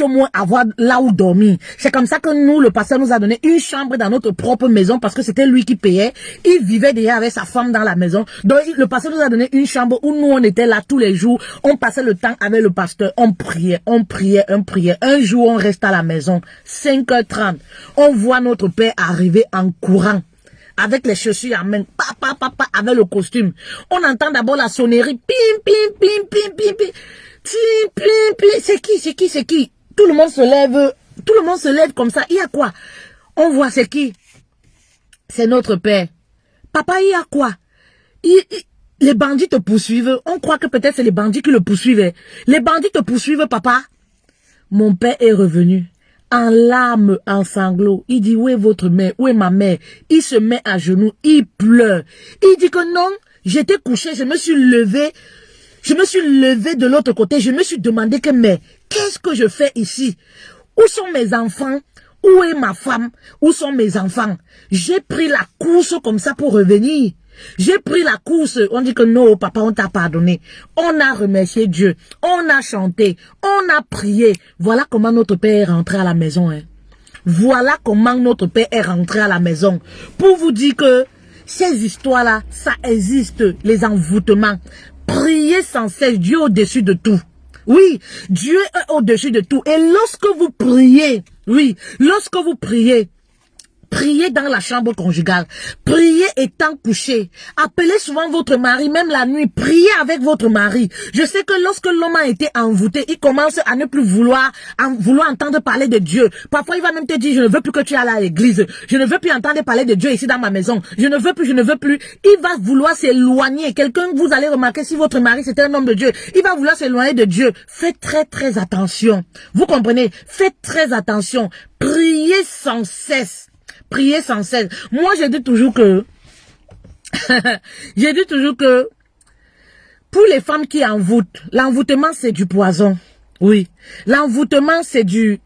Speaker 1: au moins avoir là où dormir. C'est comme ça que nous, le pasteur nous a donné une chambre dans notre propre maison parce que c'était lui qui payait. Il vivait déjà avec sa femme dans la maison. Donc, le pasteur nous a donné une chambre où nous, on était là tous les jours. On passait le temps avec le pasteur. On priait. Un jour, on reste à la maison. 5h30. On voit notre père arriver en courant. Avec les chaussures à main. Papa, avec le costume. On entend d'abord la sonnerie. Pim, pim, pim, pim, pim, pim. Pim, pim, pim. C'est qui? Tout le monde se lève comme ça. Il y a quoi? On voit c'est qui? C'est notre père. Papa, il y a quoi? Les bandits te poursuivent. On croit que peut-être c'est les bandits qui le poursuivent. Les bandits te poursuivent, papa. Mon père est revenu. En larmes, en sanglots. Il dit, où est votre mère? Où est ma mère? Il se met à genoux. Il pleure. Il dit que non, j'étais couché. Je me suis levé de l'autre côté. Je me suis demandé que, mais, qu'est-ce que je fais ici? Où sont mes enfants? Où est ma femme? Où sont mes enfants? J'ai pris la course comme ça pour revenir. J'ai pris la course. On dit que non, papa, on t'a pardonné. On a remercié Dieu. On a chanté. On a prié. Voilà comment notre père est rentré à la maison. Hein. Voilà comment notre père est rentré à la maison. Pour vous dire que ces histoires-là, ça existe. Les envoûtements. Priez sans cesse. Dieu au-dessus de tout. Oui, Dieu est au-dessus de tout. Et lorsque vous priez, priez dans la chambre conjugale. Priez étant couché. Appelez souvent votre mari, même la nuit. Priez avec votre mari. Je sais que lorsque l'homme a été envoûté, il commence à ne plus vouloir entendre parler de Dieu. Parfois, il va même te dire, je ne veux plus que tu ailles à l'église. Je ne veux plus entendre parler de Dieu ici dans ma maison. Je ne veux plus. Il va vouloir s'éloigner. Quelqu'un, vous allez remarquer, si votre mari c'était un homme de Dieu, il va vouloir s'éloigner de Dieu. Faites très, très attention. Vous comprenez? Faites très attention. Priez sans cesse. Priez sans cesse. Moi, je dis toujours que, pour les femmes qui envoûtent, l'envoûtement, c'est du poison. Oui. L'envoûtement, c'est du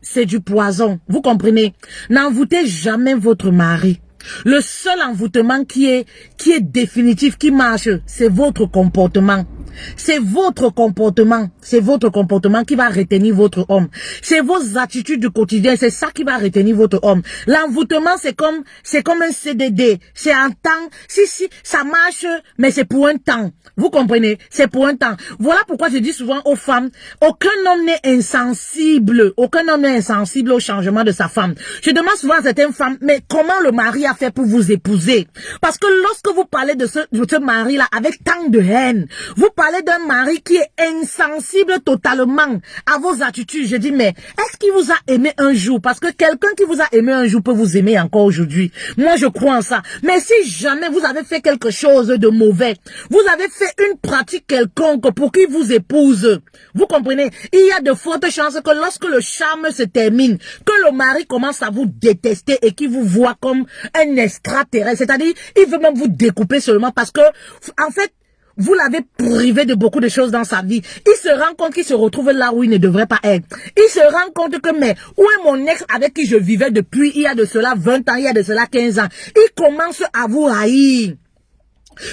Speaker 1: poison. Vous comprenez? N'envoûtez jamais votre mari. Le seul envoûtement qui est définitif, qui marche, c'est votre comportement. C'est votre comportement qui va retenir votre homme. C'est vos attitudes du quotidien, c'est ça qui va retenir votre homme. L'envoûtement, c'est comme un CDD. C'est un temps, si, ça marche, mais c'est pour un temps. Vous comprenez? C'est pour un temps. Voilà pourquoi je dis souvent aux femmes, aucun homme n'est insensible au changement de sa femme. Je demande souvent à certaines femmes, mais comment le mari a fait pour vous épouser? Parce que lorsque vous parlez de ce mari-là avec tant de haine, vous parlez d'un mari qui est insensible totalement à vos attitudes. Je dis, mais est-ce qu'il vous a aimé un jour? Parce que quelqu'un qui vous a aimé un jour peut vous aimer encore aujourd'hui. Moi, je crois en ça. Mais si jamais vous avez fait quelque chose de mauvais, vous avez fait une pratique quelconque pour qu'il vous épouse, vous comprenez? Il y a de fortes chances que lorsque le charme se termine, que le mari commence à vous détester et qu'il vous voit comme un extraterrestre. C'est-à-dire, il veut même vous découper seulement parce que, en fait, vous l'avez privé de beaucoup de choses dans sa vie. Il se rend compte qu'il se retrouve là où il ne devrait pas être. Il se rend compte que, mais, où est mon ex avec qui je vivais depuis, il y a de cela 20 ans, il y a de cela 15 ans. Il commence à vous haïr.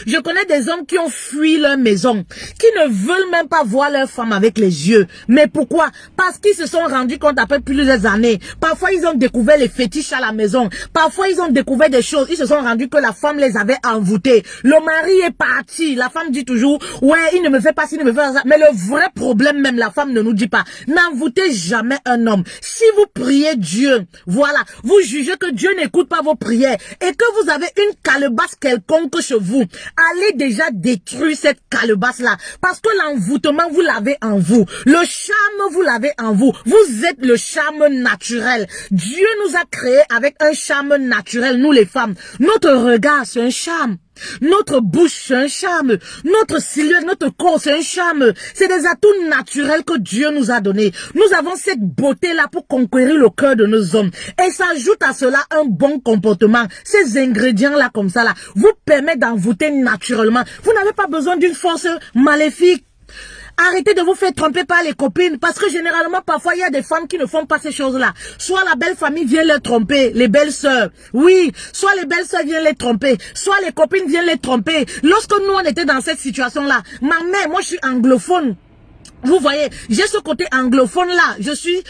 Speaker 1: Je connais des hommes qui ont fui leur maison, qui ne veulent même pas voir leur femme avec les yeux. Mais pourquoi? Parce qu'ils se sont rendus compte après plusieurs années. Parfois, ils ont découvert les fétiches à la maison. Parfois, ils ont découvert des choses. Ils se sont rendus que la femme les avait envoûtés. Le mari est parti. La femme dit toujours, ouais, il ne me fait pas ci, il ne me fait pas ça. Mais le vrai problème, même la femme ne nous dit pas. N'envoûtez jamais un homme. Si vous priez Dieu, voilà, vous jugez que Dieu n'écoute pas vos prières et que vous avez une calebasse quelconque chez vous, allez déjà détruire cette calebasse-là. Parce que l'envoûtement, vous l'avez en vous. Le charme, vous l'avez en vous. Vous êtes le charme naturel. Dieu nous a créés avec un charme naturel, nous les femmes. Notre regard, c'est un charme. Notre bouche, c'est un charme. Notre silhouette, notre corps, c'est un charme. C'est des atouts naturels que Dieu nous a donnés. Nous avons cette beauté-là pour conquérir le cœur de nos hommes. Et s'ajoute à cela un bon comportement. Ces ingrédients-là, comme ça, là, vous permettent d'envoûter naturellement. Vous n'avez pas besoin d'une force maléfique. Arrêtez de vous faire tromper par les copines. Parce que généralement, parfois, il y a des femmes qui ne font pas ces choses-là. Soit la belle famille vient les tromper, les belles sœurs. Oui, soit les belles sœurs viennent les tromper. Soit les copines viennent les tromper. Lorsque nous, on était dans cette situation-là, ma mère, moi, je suis anglophone. Vous voyez, j'ai ce côté anglophone là. Je suis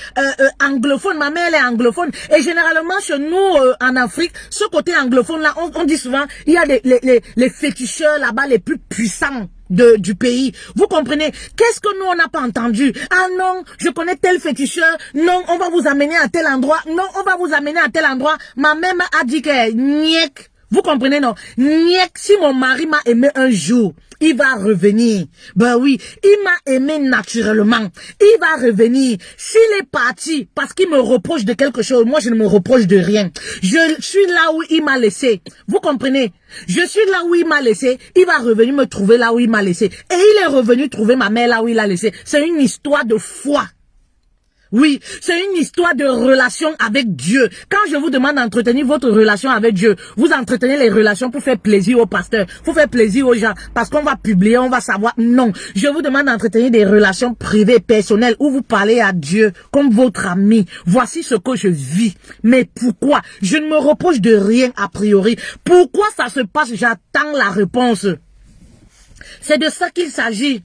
Speaker 1: anglophone, ma mère elle est anglophone. Et généralement chez nous en Afrique, ce côté anglophone là, on dit souvent, il y a les féticheurs là-bas les plus puissants du pays. Vous comprenez? Qu'est-ce que nous on n'a pas entendu? Ah non, je connais tel féticheur. Non, on va vous amener à tel endroit. Non, on va vous amener à tel endroit. Ma mère a dit que niek. Vous comprenez, non? Niek, si mon mari m'a aimé un jour, il va revenir. Ben oui, il m'a aimé naturellement. Il va revenir. S'il est parti parce qu'il me reproche de quelque chose, moi je ne me reproche de rien. Je suis là où il m'a laissé. Vous comprenez? Je suis là où il m'a laissé. Il va revenir me trouver là où il m'a laissé. Et il est revenu trouver ma mère là où il l'a laissé. C'est une histoire de foi. Oui, c'est une histoire de relation avec Dieu. Quand je vous demande d'entretenir votre relation avec Dieu, vous entretenez les relations pour faire plaisir aux pasteurs, pour faire plaisir aux gens, parce qu'on va publier, on va savoir. Non, je vous demande d'entretenir des relations privées, personnelles, où vous parlez à Dieu comme votre ami. Voici ce que je vis. Mais pourquoi? Je ne me reproche de rien a priori. Pourquoi ça se passe? J'attends la réponse. C'est de ça qu'il s'agit.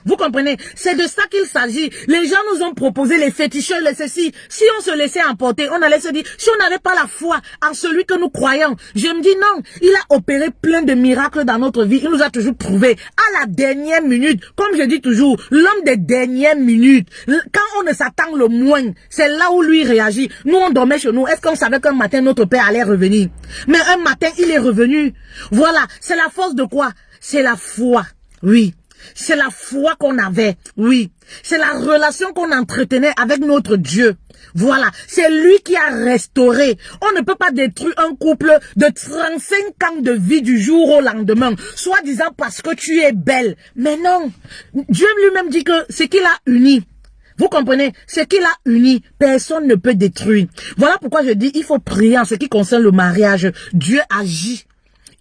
Speaker 1: Vous comprenez? C'est de ça qu'il s'agit. Les gens nous ont proposé les féticheurs, les ceci. Si on se laissait emporter, on allait se dire, si on n'avait pas la foi en celui que nous croyons. Je me dis non, il a opéré plein de miracles dans notre vie. Il nous a toujours prouvé à la dernière minute. Comme je dis toujours, l'homme des dernières minutes. Quand on ne s'attend le moins, c'est là où lui réagit. Nous, on dormait chez nous. Est-ce qu'on savait qu'un matin, notre père allait revenir? Mais un matin, il est revenu. Voilà. C'est la force de quoi? C'est la foi. Oui. C'est la foi qu'on avait, oui. C'est la relation qu'on entretenait avec notre Dieu. Voilà, c'est lui qui a restauré. On ne peut pas détruire un couple de 35 ans de vie du jour au lendemain, soi-disant parce que tu es belle. Mais non, Dieu lui-même dit que c'est qu'il a uni. Vous comprenez? Ce qu'il a uni, personne ne peut détruire. Voilà pourquoi je dis, il faut prier en ce qui concerne le mariage. Dieu agit.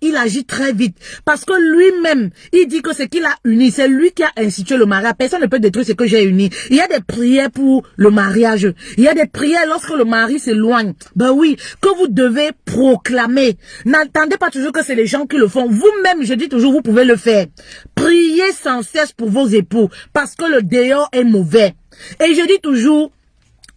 Speaker 1: Il agit très vite. Parce que lui-même, il dit que ce qu'il a uni, c'est lui qui a institué le mariage. Personne ne peut détruire ce que j'ai uni. Il y a des prières pour le mariage. Il y a des prières lorsque le mari s'éloigne. Ben oui, que vous devez proclamer. N'attendez pas toujours que c'est les gens qui le font. Vous-même, je dis toujours, vous pouvez le faire. Priez sans cesse pour vos époux. Parce que le dehors est mauvais. Et je dis toujours,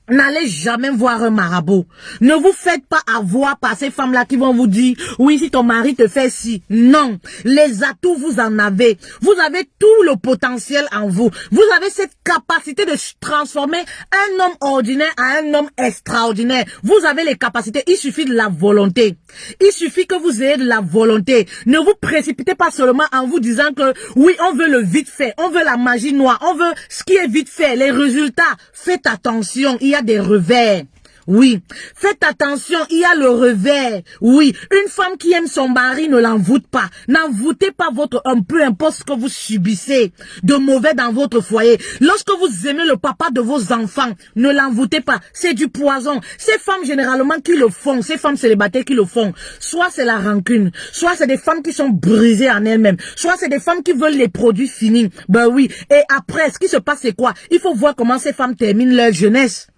Speaker 1: n'allez jamais voir un marabout. Ne vous faites pas avoir par ces femmes-là qui vont vous dire, oui, si ton mari te fait ci. Non. Les atouts, vous en avez. Vous avez tout le potentiel en vous. Vous avez cette capacité de transformer un homme ordinaire à un homme extraordinaire. Vous avez les capacités. Il suffit de la volonté. Il suffit que vous ayez de la volonté. Ne vous précipitez pas seulement en vous disant que, oui, on veut le vite fait. On veut la magie noire. On veut ce qui est vite fait. Les résultats. Faites attention. Il y a des revers. Oui. Faites attention, il y a le revers. Oui. Une femme qui aime son mari ne l'envoûte pas. N'envoûtez pas votre homme, peu importe ce que vous subissez de mauvais dans votre foyer. Lorsque vous aimez le papa de vos enfants, ne l'envoûtez pas. C'est du poison. Ces femmes généralement qui le font, ces femmes célibataires qui le font, soit c'est la rancune, soit c'est des femmes qui sont brisées en elles-mêmes, soit c'est des femmes qui veulent les produits finis. Ben oui. Et après, ce qui se passe, c'est quoi? Il faut voir comment ces femmes terminent leur jeunesse.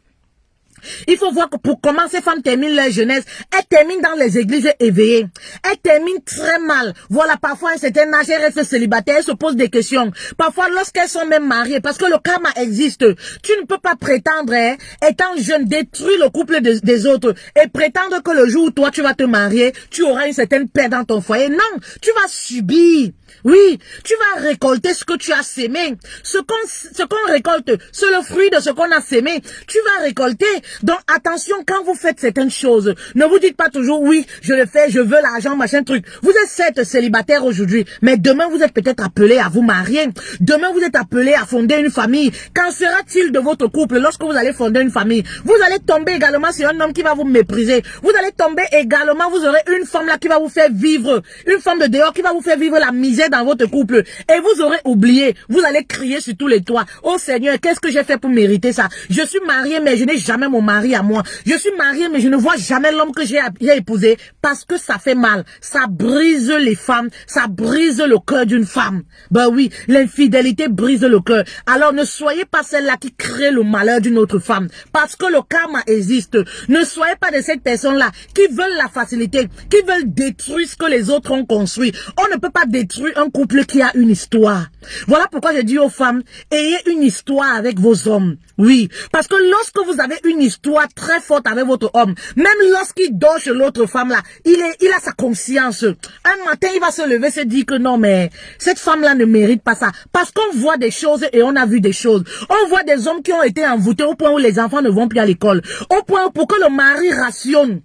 Speaker 1: Il faut voir que pour comment ces femmes terminent leur jeunesse, elles terminent dans les églises éveillées. Elles terminent très mal. Voilà, parfois, à un certain âge, elles restent célibataires, elles se posent des questions. Parfois, lorsqu'elles sont même mariées, parce que le karma existe, tu ne peux pas prétendre, étant jeune, détruire le couple des autres et prétendre que le jour où toi, tu vas te marier, tu auras une certaine paix dans ton foyer. Non, tu vas subir. Oui, tu vas récolter ce que tu as sémé. Ce qu'on récolte, c'est le fruit de ce qu'on a sémé. Tu vas récolter. Donc, attention, quand vous faites certaines choses, ne vous dites pas toujours, oui, je le fais, je veux l'argent, machin truc. Vous êtes certes célibataire aujourd'hui, mais demain, vous êtes peut-être appelé à vous marier. Demain, vous êtes appelé à fonder une famille. Qu'en sera-t-il de votre couple lorsque vous allez fonder une famille? Vous allez tomber également sur un homme qui va vous mépriser. Vous allez tomber également, vous aurez une femme là qui va vous faire vivre, une femme de dehors qui va vous faire vivre la misère dans votre couple. Et vous aurez oublié, vous allez crier sur tous les toits. Oh Seigneur, qu'est-ce que j'ai fait pour mériter ça? Je suis mariée, mais je n'ai jamais mon mari à moi. Je suis mariée, mais je ne vois jamais l'homme que j'ai épousé parce que ça fait mal. Ça brise les femmes, ça brise le cœur d'une femme. Ben oui, l'infidélité brise le cœur. Alors ne soyez pas celle-là qui crée le malheur d'une autre femme parce que le karma existe. Ne soyez pas de cette personne-là qui veulent la facilité, qui veulent détruire ce que les autres ont construit. On ne peut pas détruire un couple qui a une histoire. Voilà pourquoi je dis aux femmes, ayez une histoire avec vos hommes. Oui, parce que lorsque vous avez une histoire très forte avec votre homme, même lorsqu'il dort chez l'autre femme là, il a sa conscience. Un matin, il va se lever, se dire que non, mais cette femme-là ne mérite pas ça. Parce qu'on voit des choses et on a vu des choses. On voit des hommes qui ont été envoûtés au point où les enfants ne vont plus à l'école. Au point pour que le mari rationne.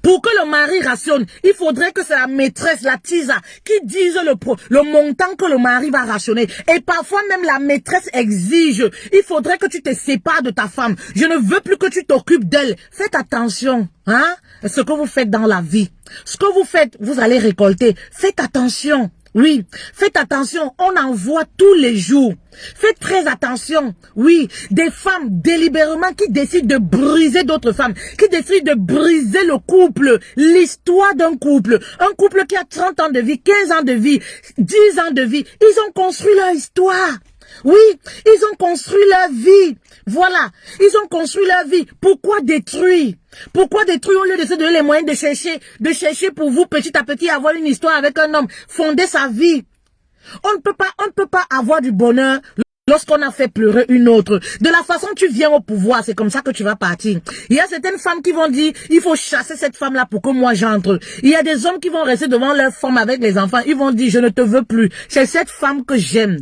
Speaker 1: Pour que le mari rationne, il faudrait que c'est la maîtresse, la tisa, qui dise le montant que le mari va rationner. Et parfois même la maîtresse exige, il faudrait que tu te sépares de ta femme. Je ne veux plus que tu t'occupes d'elle. Faites attention, hein, ce que vous faites dans la vie. Ce que vous faites, vous allez récolter. Faites attention. Oui, faites attention, on en voit tous les jours. Faites très attention. Oui, des femmes délibérément qui décident de briser d'autres femmes, qui décident de briser le couple, l'histoire d'un couple. Un couple qui a 30 ans de vie, 15 ans de vie, 10 ans de vie. Ils ont construit leur histoire. Oui, ils ont construit leur vie. Voilà, ils ont construit leur vie. Pourquoi détruire? Pourquoi détruire au lieu de se donner les moyens de chercher pour vous petit à petit avoir une histoire avec un homme, fonder sa vie? On ne peut pas avoir du bonheur lorsqu'on a fait pleurer une autre. De la façon tu viens au pouvoir, c'est comme ça que tu vas partir. Il y a certaines femmes qui vont dire, il faut chasser cette femme-là pour que moi j'entre. Il y a des hommes qui vont rester devant leur femme avec les enfants. Ils vont dire, je ne te veux plus. C'est cette femme que j'aime.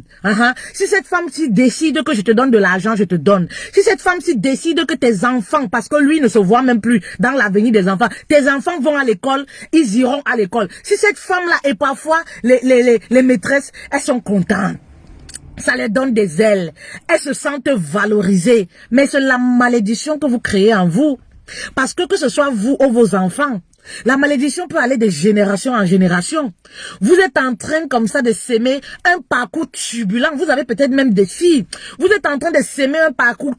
Speaker 1: Si cette femme-ci décide que je te donne de l'argent, je te donne. Si cette femme-ci décide que tes enfants, parce que lui ne se voit même plus dans l'avenir des enfants, tes enfants vont à l'école, ils iront à l'école. Si cette femme-là, et parfois, les maîtresses, elles sont contentes. Ça les donne des ailes. Elles se sentent valorisées. Mais c'est la malédiction que vous créez en vous. Parce que ce soit vous ou vos enfants, la malédiction peut aller de génération en génération. Vous êtes en train comme ça de s'aimer un parcours turbulent. Vous avez peut-être même des filles. Vous êtes en train de s'aimer un parcours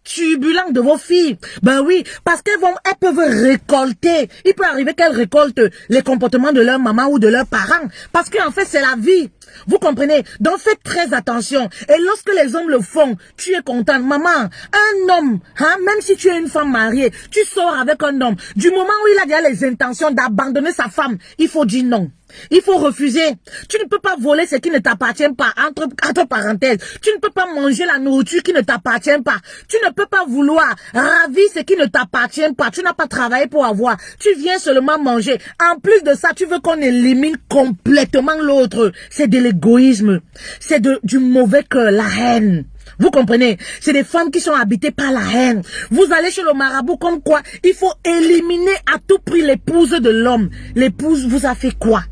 Speaker 1: turbulent de vos filles. Ben oui, parce elles peuvent récolter. Il peut arriver qu'elles récoltent les comportements de leur maman ou de leurs parents. Parce qu'en fait, c'est la vie. Vous comprenez? Donc faites très attention. Et lorsque les hommes le font, tu es contente. Maman, un homme, même si tu es une femme mariée, tu sors avec un homme. Du moment où il a déjà les intentions d'abandonner sa femme, il faut dire non. Il faut refuser. Tu ne peux pas voler ce qui ne t'appartient pas, entre parenthèses. Tu ne peux pas manger la nourriture qui ne t'appartient pas. Tu ne peux pas vouloir ravir ce qui ne t'appartient pas. Tu n'as pas travaillé pour avoir. Tu viens seulement manger. En plus de ça, tu veux qu'on élimine complètement l'autre. C'est de l'égoïsme. C'est du mauvais cœur, la haine. Vous comprenez? C'est des femmes qui sont habitées par la haine. Vous allez chez le marabout comme quoi? Il faut éliminer à tout prix l'épouse de l'homme. L'épouse vous a fait quoi?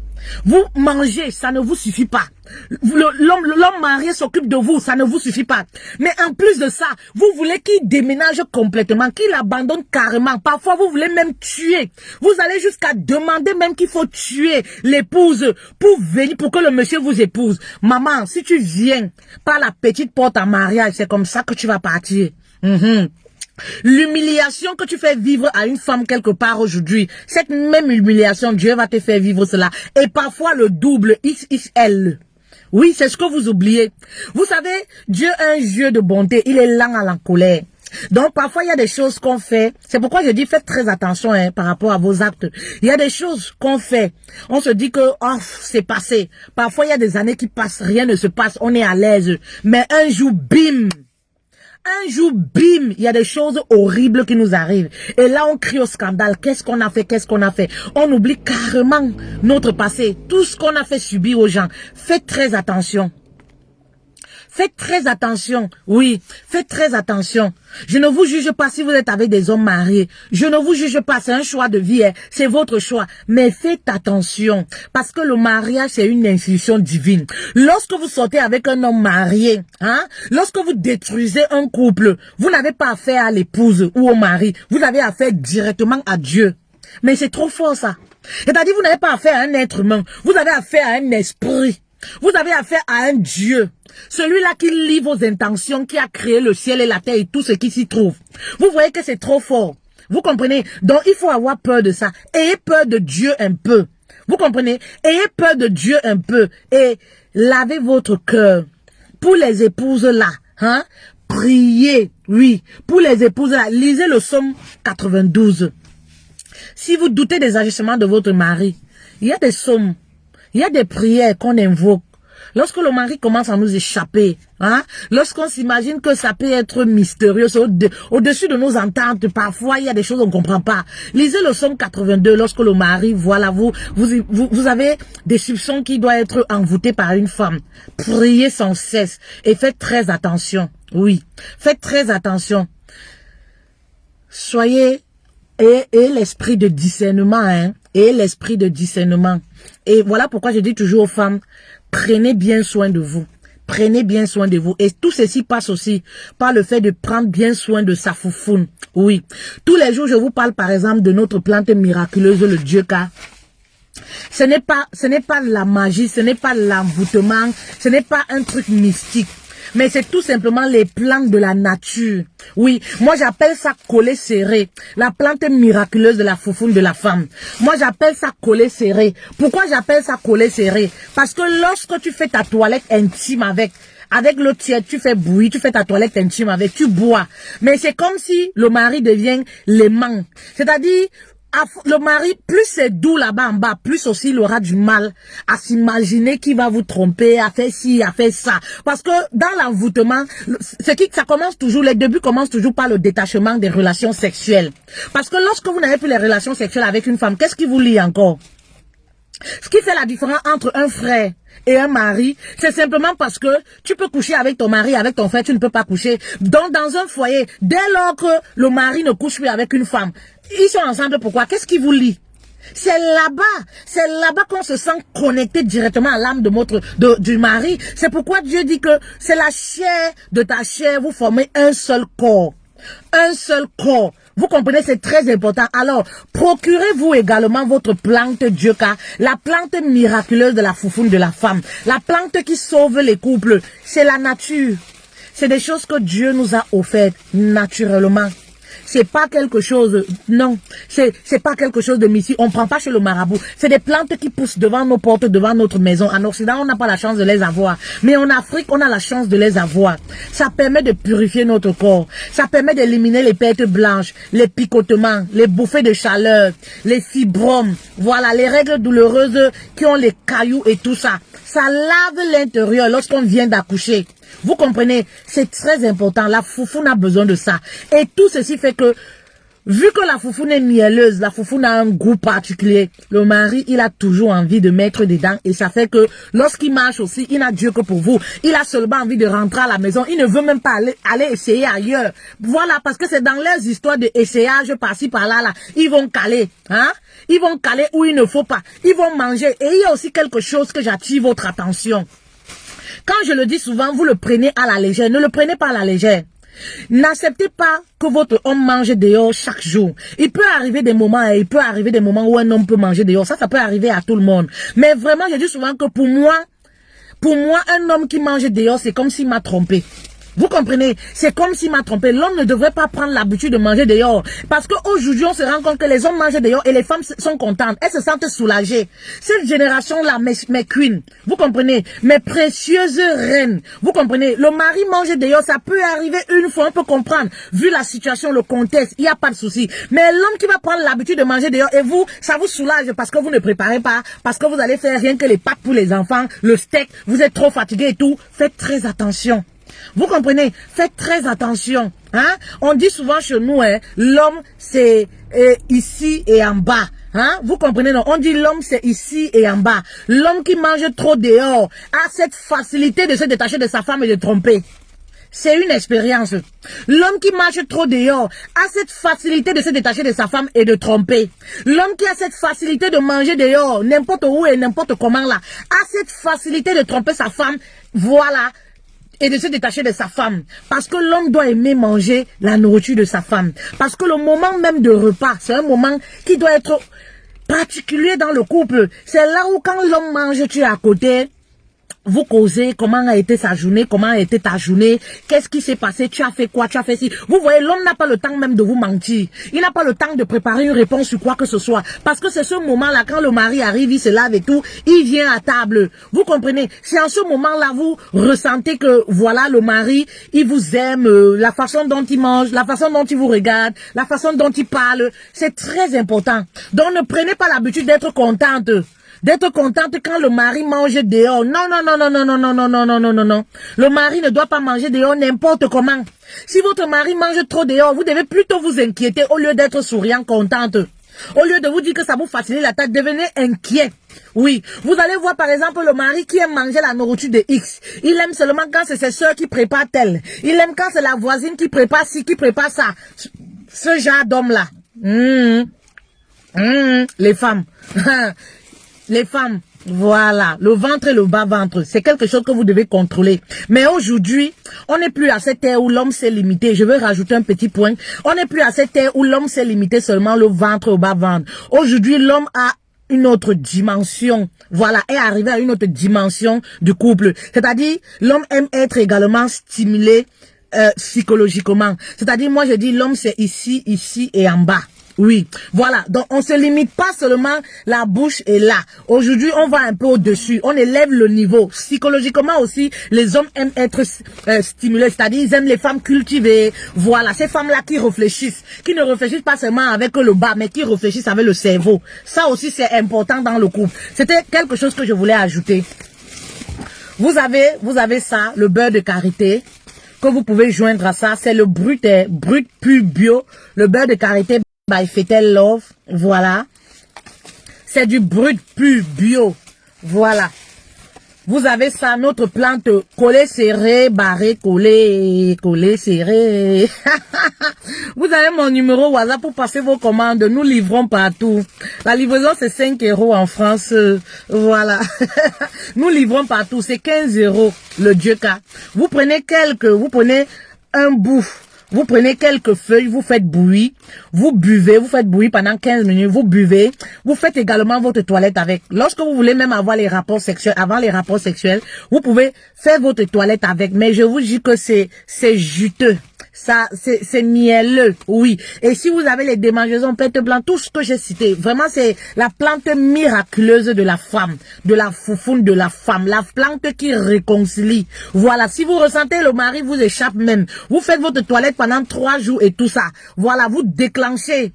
Speaker 1: Vous mangez, ça ne vous suffit pas. L'homme marié s'occupe de vous, ça ne vous suffit pas. Mais en plus de ça, vous voulez qu'il déménage complètement, qu'il abandonne carrément. Parfois, vous voulez même tuer. Vous allez jusqu'à demander même qu'il faut tuer l'épouse pour venir, pour que le monsieur vous épouse. Maman, si tu viens par la petite porte en mariage, c'est comme ça que tu vas partir. L'humiliation que tu fais vivre à une femme quelque part aujourd'hui, cette même humiliation, Dieu va te faire vivre cela. Et parfois le double, XXL. Oui, c'est ce que vous oubliez. Vous savez, Dieu est un Dieu de bonté, il est lent à la colère. Donc parfois il y a des choses qu'on fait, c'est pourquoi je dis faites très attention par rapport à vos actes. Il y a des choses qu'on fait, on se dit que c'est passé. Parfois il y a des années qui passent, rien ne se passe, on est à l'aise. Mais un jour, bim! Un jour, bim, il y a des choses horribles qui nous arrivent. Et là, on crie au scandale. Qu'est-ce qu'on a fait? Qu'est-ce qu'on a fait? On oublie carrément notre passé. Tout ce qu'on a fait subir aux gens. Faites très attention. Faites très attention. Oui, faites très attention. Je ne vous juge pas si vous êtes avec des hommes mariés. Je ne vous juge pas, c'est un choix de vie. C'est votre choix. Mais faites attention. Parce que le mariage, c'est une institution divine. Lorsque vous sortez avec un homme marié, lorsque vous détruisez un couple, vous n'avez pas affaire à l'épouse ou au mari. Vous avez affaire directement à Dieu. Mais c'est trop fort ça. C'est-à-dire, vous n'avez pas affaire à un être humain. Vous avez affaire à un esprit. Vous avez affaire à un Dieu. Celui-là qui lit vos intentions, qui a créé le ciel et la terre et tout ce qui s'y trouve. Vous voyez que c'est trop fort. Vous comprenez? Donc, il faut avoir peur de ça. Ayez peur de Dieu un peu. Vous comprenez? Ayez peur de Dieu un peu. Et lavez votre cœur. Pour les épouses là, hein? Priez, oui. Pour les épouses là, lisez le psaume 92. Si vous doutez des agissements de votre mari, il y a des psaumes, il y a des prières qu'on invoque. Lorsque le mari commence à nous échapper, hein, lorsqu'on s'imagine que ça peut être mystérieux, au-dessus de nos ententes, parfois il y a des choses qu'on ne comprend pas. Lisez le psaume 82, lorsque le mari, voilà, vous avez des soupçons qui doivent être envoûtés par une femme. Priez sans cesse et faites très attention. Oui, faites très attention. Soyez, et l'esprit de discernement, hein, et l'esprit de discernement. Et voilà pourquoi je dis toujours aux femmes, prenez bien soin de vous. Prenez bien soin de vous. Et tout ceci passe aussi par le fait de prendre bien soin de sa foufoune. Oui. Tous les jours, je vous parle par exemple de notre plante miraculeuse, le Dieuca. Ce n'est pas la magie, ce n'est pas l'envoûtement, ce n'est pas un truc mystique. Mais c'est tout simplement les plantes de la nature. Oui, moi j'appelle ça collet serré. La plante miraculeuse de la foufoune de la femme. Moi j'appelle ça collet serré. Pourquoi j'appelle ça collet serré? Parce que lorsque tu fais ta toilette intime avec l'eau tiède, tu fais bouillir, tu fais ta toilette intime avec, tu bois. Mais c'est comme si le mari devient l'aimant. C'est-à-dire, le mari, plus c'est doux là-bas en bas, plus aussi il aura du mal à s'imaginer qu'il va vous tromper, à faire ci, à faire ça. Parce que dans l'envoûtement, ça commence toujours, les débuts commencent toujours par le détachement des relations sexuelles. Parce que lorsque vous n'avez plus les relations sexuelles avec une femme, qu'est-ce qui vous lie encore? Ce qui fait la différence entre un frère et un mari, c'est simplement parce que tu peux coucher avec ton mari, avec ton frère, tu ne peux pas coucher. Donc, dans un foyer, dès lors que le mari ne couche plus avec une femme, ils sont ensemble, pourquoi? Qu'est-ce qui vous lie? C'est là-bas qu'on se sent connecté directement à l'âme du mari. C'est pourquoi Dieu dit que c'est la chair de ta chair, vous formez un seul corps. Un seul corps. Vous comprenez, c'est très important. Alors, procurez-vous également votre plante Dieuca, la plante miraculeuse de la foufoune de la femme, la plante qui sauve les couples. C'est la nature. C'est des choses que Dieu nous a offertes naturellement. C'est pas quelque chose, non, c'est pas quelque chose de mystique. On prend pas chez le marabout. C'est des plantes qui poussent devant nos portes, devant notre maison. En Occident, on n'a pas la chance de les avoir. Mais en Afrique, on a la chance de les avoir. Ça permet de purifier notre corps. Ça permet d'éliminer les pertes blanches, les picotements, les bouffées de chaleur, les fibromes. Voilà, les règles douloureuses qui ont les cailloux et tout ça. Ça lave l'intérieur lorsqu'on vient d'accoucher. Vous comprenez, c'est très important. La foufoune a besoin de ça. Et tout ceci fait que, vu que la foufoune est mielleuse, la foufoune a un goût particulier, le mari, il a toujours envie de mettre dedans. Et ça fait que, lorsqu'il marche aussi, il n'a Dieu que pour vous. Il a seulement envie de rentrer à la maison. Il ne veut même pas aller essayer ailleurs. Voilà, parce que c'est dans leurs histoires de essayage par-ci, par-là, là. Ils vont caler, hein. Ils vont caler où il ne faut pas. Ils vont manger. Et il y a aussi quelque chose que j'attire votre attention. Quand je le dis souvent, vous le prenez à la légère. Ne le prenez pas à la légère. N'acceptez pas que votre homme mange dehors chaque jour. Il peut arriver des moments où un homme peut manger dehors. Ça peut arriver à tout le monde. Mais vraiment, je dis souvent que pour moi, un homme qui mange dehors, c'est comme s'il m'a trompé. Vous comprenez? C'est comme s'il m'a trompé. L'homme ne devrait pas prendre l'habitude de manger dehors. Parce qu'aujourd'hui, on se rend compte que les hommes mangent dehors et les femmes sont contentes. Elles se sentent soulagées. Cette génération-là, mes queens, vous comprenez? Mes précieuses reines, vous comprenez? Le mari mange dehors, ça peut arriver une fois, on peut comprendre. Vu la situation, le contexte, il n'y a pas de souci. Mais l'homme qui va prendre l'habitude de manger dehors et vous, ça vous soulage parce que vous ne préparez pas, parce que vous allez faire rien que les pâtes pour les enfants, le steak, vous êtes trop fatigué et tout. Faites très attention. Vous comprenez? Faites très attention. Hein? On dit souvent chez nous, hein, l'homme c'est ici et en bas. Hein? Vous comprenez? Non? On dit l'homme c'est ici et en bas. L'homme qui mange trop dehors a cette facilité de se détacher de sa femme et de tromper. C'est une expérience. L'homme qui marche trop dehors a cette facilité de se détacher de sa femme et de tromper. L'homme qui a cette facilité de manger dehors, n'importe où et n'importe comment là, a cette facilité de tromper sa femme. Voilà. Et de se détacher de sa femme. Parce que l'homme doit aimer manger la nourriture de sa femme. Parce que le moment même de repas, c'est un moment qui doit être particulier dans le couple. C'est là où quand l'homme mange, tu es à côté. vous causez comment a été sa journée, comment a été ta journée, qu'est-ce qui s'est passé, tu as fait quoi, tu as fait ci. Vous voyez, l'homme n'a pas le temps même de vous mentir. Il n'a pas le temps de préparer une réponse sur quoi que ce soit. Parce que c'est ce moment-là, quand le mari arrive, il se lave et tout, il vient à table. Vous comprenez? C'est en ce moment-là, vous ressentez que, voilà, le mari, il vous aime, la façon dont il mange, la façon dont il vous regarde, la façon dont il parle. C'est très important. Donc, ne prenez pas l'habitude d'être contente. D'être contente quand le mari mange dehors. Non, non, non, non, non, non, non, non, non, non, non, non, non. Le mari ne doit pas manger dehors n'importe comment. Si votre mari mange trop dehors, vous devez plutôt vous inquiéter au lieu d'être souriant, contente. Au lieu de vous dire que ça vous facilite la tâche, devenez inquiet. Oui, vous allez voir par exemple le mari qui aime manger la nourriture de X. Il aime seulement quand c'est ses soeurs qui préparent tel. Il aime quand c'est la voisine qui prépare ci, qui prépare ça. Ce genre d'homme-là. Les femmes. Les femmes, voilà, le ventre et le bas-ventre, c'est quelque chose que vous devez contrôler. Mais aujourd'hui, on n'est plus à cette ère où l'homme s'est limité. Je veux rajouter un petit point. On n'est plus à cette ère où l'homme s'est limité seulement le ventre au bas-ventre. Aujourd'hui, l'homme a une autre dimension, voilà, est arrivé à une autre dimension du couple. C'est-à-dire, l'homme aime être également stimulé psychologiquement. C'est-à-dire, moi je dis, l'homme c'est ici, ici et en bas. Oui, voilà. Donc, on se limite pas seulement la bouche est là. Aujourd'hui, on va un peu au-dessus. On élève le niveau. Psychologiquement aussi, les hommes aiment être stimulés. C'est-à-dire, ils aiment les femmes cultivées. Voilà, ces femmes-là qui réfléchissent. Qui ne réfléchissent pas seulement avec le bas, mais qui réfléchissent avec le cerveau. Ça aussi, c'est important dans le couple. C'était quelque chose que je voulais ajouter. Vous avez ça, le beurre de karité, que vous pouvez joindre à ça. C'est le brut pur bio. Le beurre de karité by Fetel Love, voilà. C'est du brut pur bio, voilà. Vous avez ça, notre plante collée serrée, barrée, collée, serrée. Vous avez mon numéro WhatsApp pour passer vos commandes. Nous livrons partout. La livraison, c'est 5 € en France. Voilà. Nous livrons partout. C'est 15 € le Dioka. Vous prenez un bout. Vous prenez quelques feuilles, vous faites bouillir, vous buvez, vous faites bouillir pendant 15 minutes, vous buvez, vous faites également votre toilette avec. Lorsque vous voulez même avoir les rapports sexuels, avant les rapports sexuels, vous pouvez faire votre toilette avec. Mais je vous dis que c'est juteux. Ça, c'est mielleux, oui. Et si vous avez les démangeaisons, pète blanc, tout ce que j'ai cité, vraiment c'est la plante miraculeuse de la femme, de la foufoune de la femme, la plante qui réconcilie. Voilà, si vous ressentez le mari vous échappe même, vous faites votre toilette pendant 3 jours et tout ça. Voilà, vous déclenchez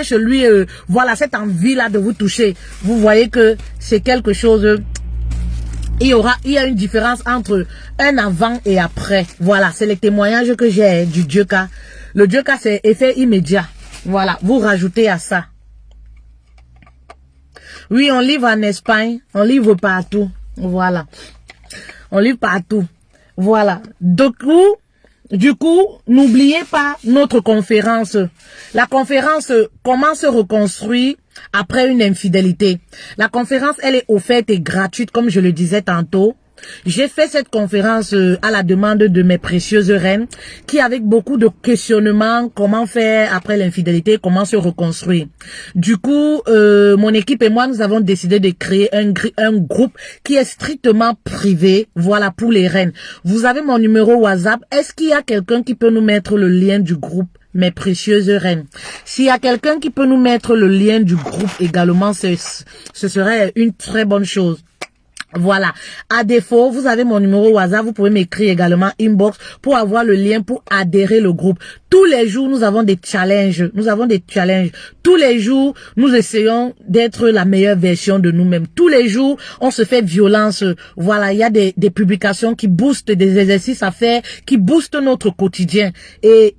Speaker 1: chez lui, voilà, cette envie-là de vous toucher. Vous voyez que c'est quelque chose... Il y a une différence entre un avant et après. Voilà, c'est les témoignages que j'ai du Dioka. Le Dioka, c'est effet immédiat. Voilà, vous rajoutez à ça. Oui, on livre en Espagne, on livre partout. Voilà, on livre partout. Voilà, du coup, n'oubliez pas notre conférence. La conférence, comment se reconstruire après une infidélité. La conférence, elle est offerte et gratuite, comme je le disais tantôt. J'ai fait cette conférence à la demande de mes précieuses reines qui, avec beaucoup de questionnements, comment faire après l'infidélité, comment se reconstruire. Du coup, mon équipe et moi, nous avons décidé de créer un groupe qui est strictement privé, voilà, pour les reines. Vous avez mon numéro WhatsApp. Est-ce qu'il y a quelqu'un qui peut nous mettre le lien du groupe? Mes précieuses reines. S'il y a quelqu'un qui peut nous mettre le lien du groupe également, ce serait une très bonne chose. Voilà. À défaut, vous avez mon numéro WhatsApp, vous pouvez m'écrire également inbox pour avoir le lien pour adhérer au groupe. Tous les jours, nous avons des challenges. Tous les jours, nous essayons d'être la meilleure version de nous-mêmes. Tous les jours, on se fait violence. Voilà, il y a des publications qui boostent, des exercices à faire, qui boostent notre quotidien. Et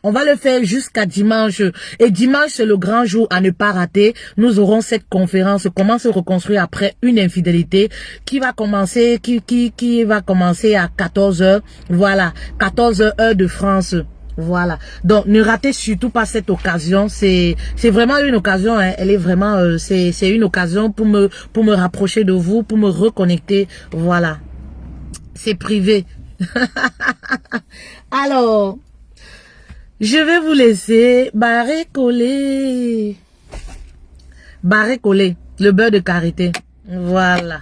Speaker 1: on va le faire jusqu'à dimanche. Et dimanche, c'est le grand jour à ne pas rater. Nous aurons cette conférence, comment se reconstruire après une infidélité, qui va commencer, qui va commencer à 14 h. Voilà, 14 h heure de France. Voilà. Donc, ne ratez surtout pas cette occasion. C'est vraiment une occasion, hein. Elle est vraiment, c'est une occasion pour me rapprocher de vous, pour me reconnecter. Voilà. C'est privé. Alors, je vais vous laisser barrer coller, le beurre de karité. Voilà.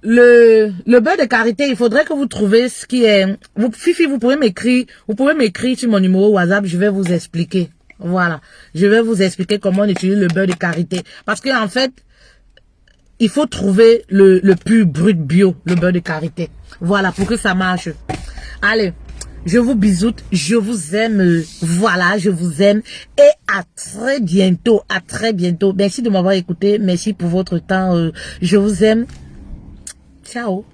Speaker 1: le beurre de karité, il faudrait que vous trouviez ce qui est... Fifi, vous pouvez m'écrire sur mon numéro WhatsApp, je vais vous expliquer. Voilà. Je vais vous expliquer comment on utilise le beurre de karité. Parce que en fait, il faut trouver le pur brut bio, le beurre de karité. Voilà, pour que ça marche. Allez, je vous bisoute, je vous aime. Voilà, je vous aime. Et à très bientôt, à très bientôt. Merci de m'avoir écouté, merci pour votre temps. Je vous aime. Ciao.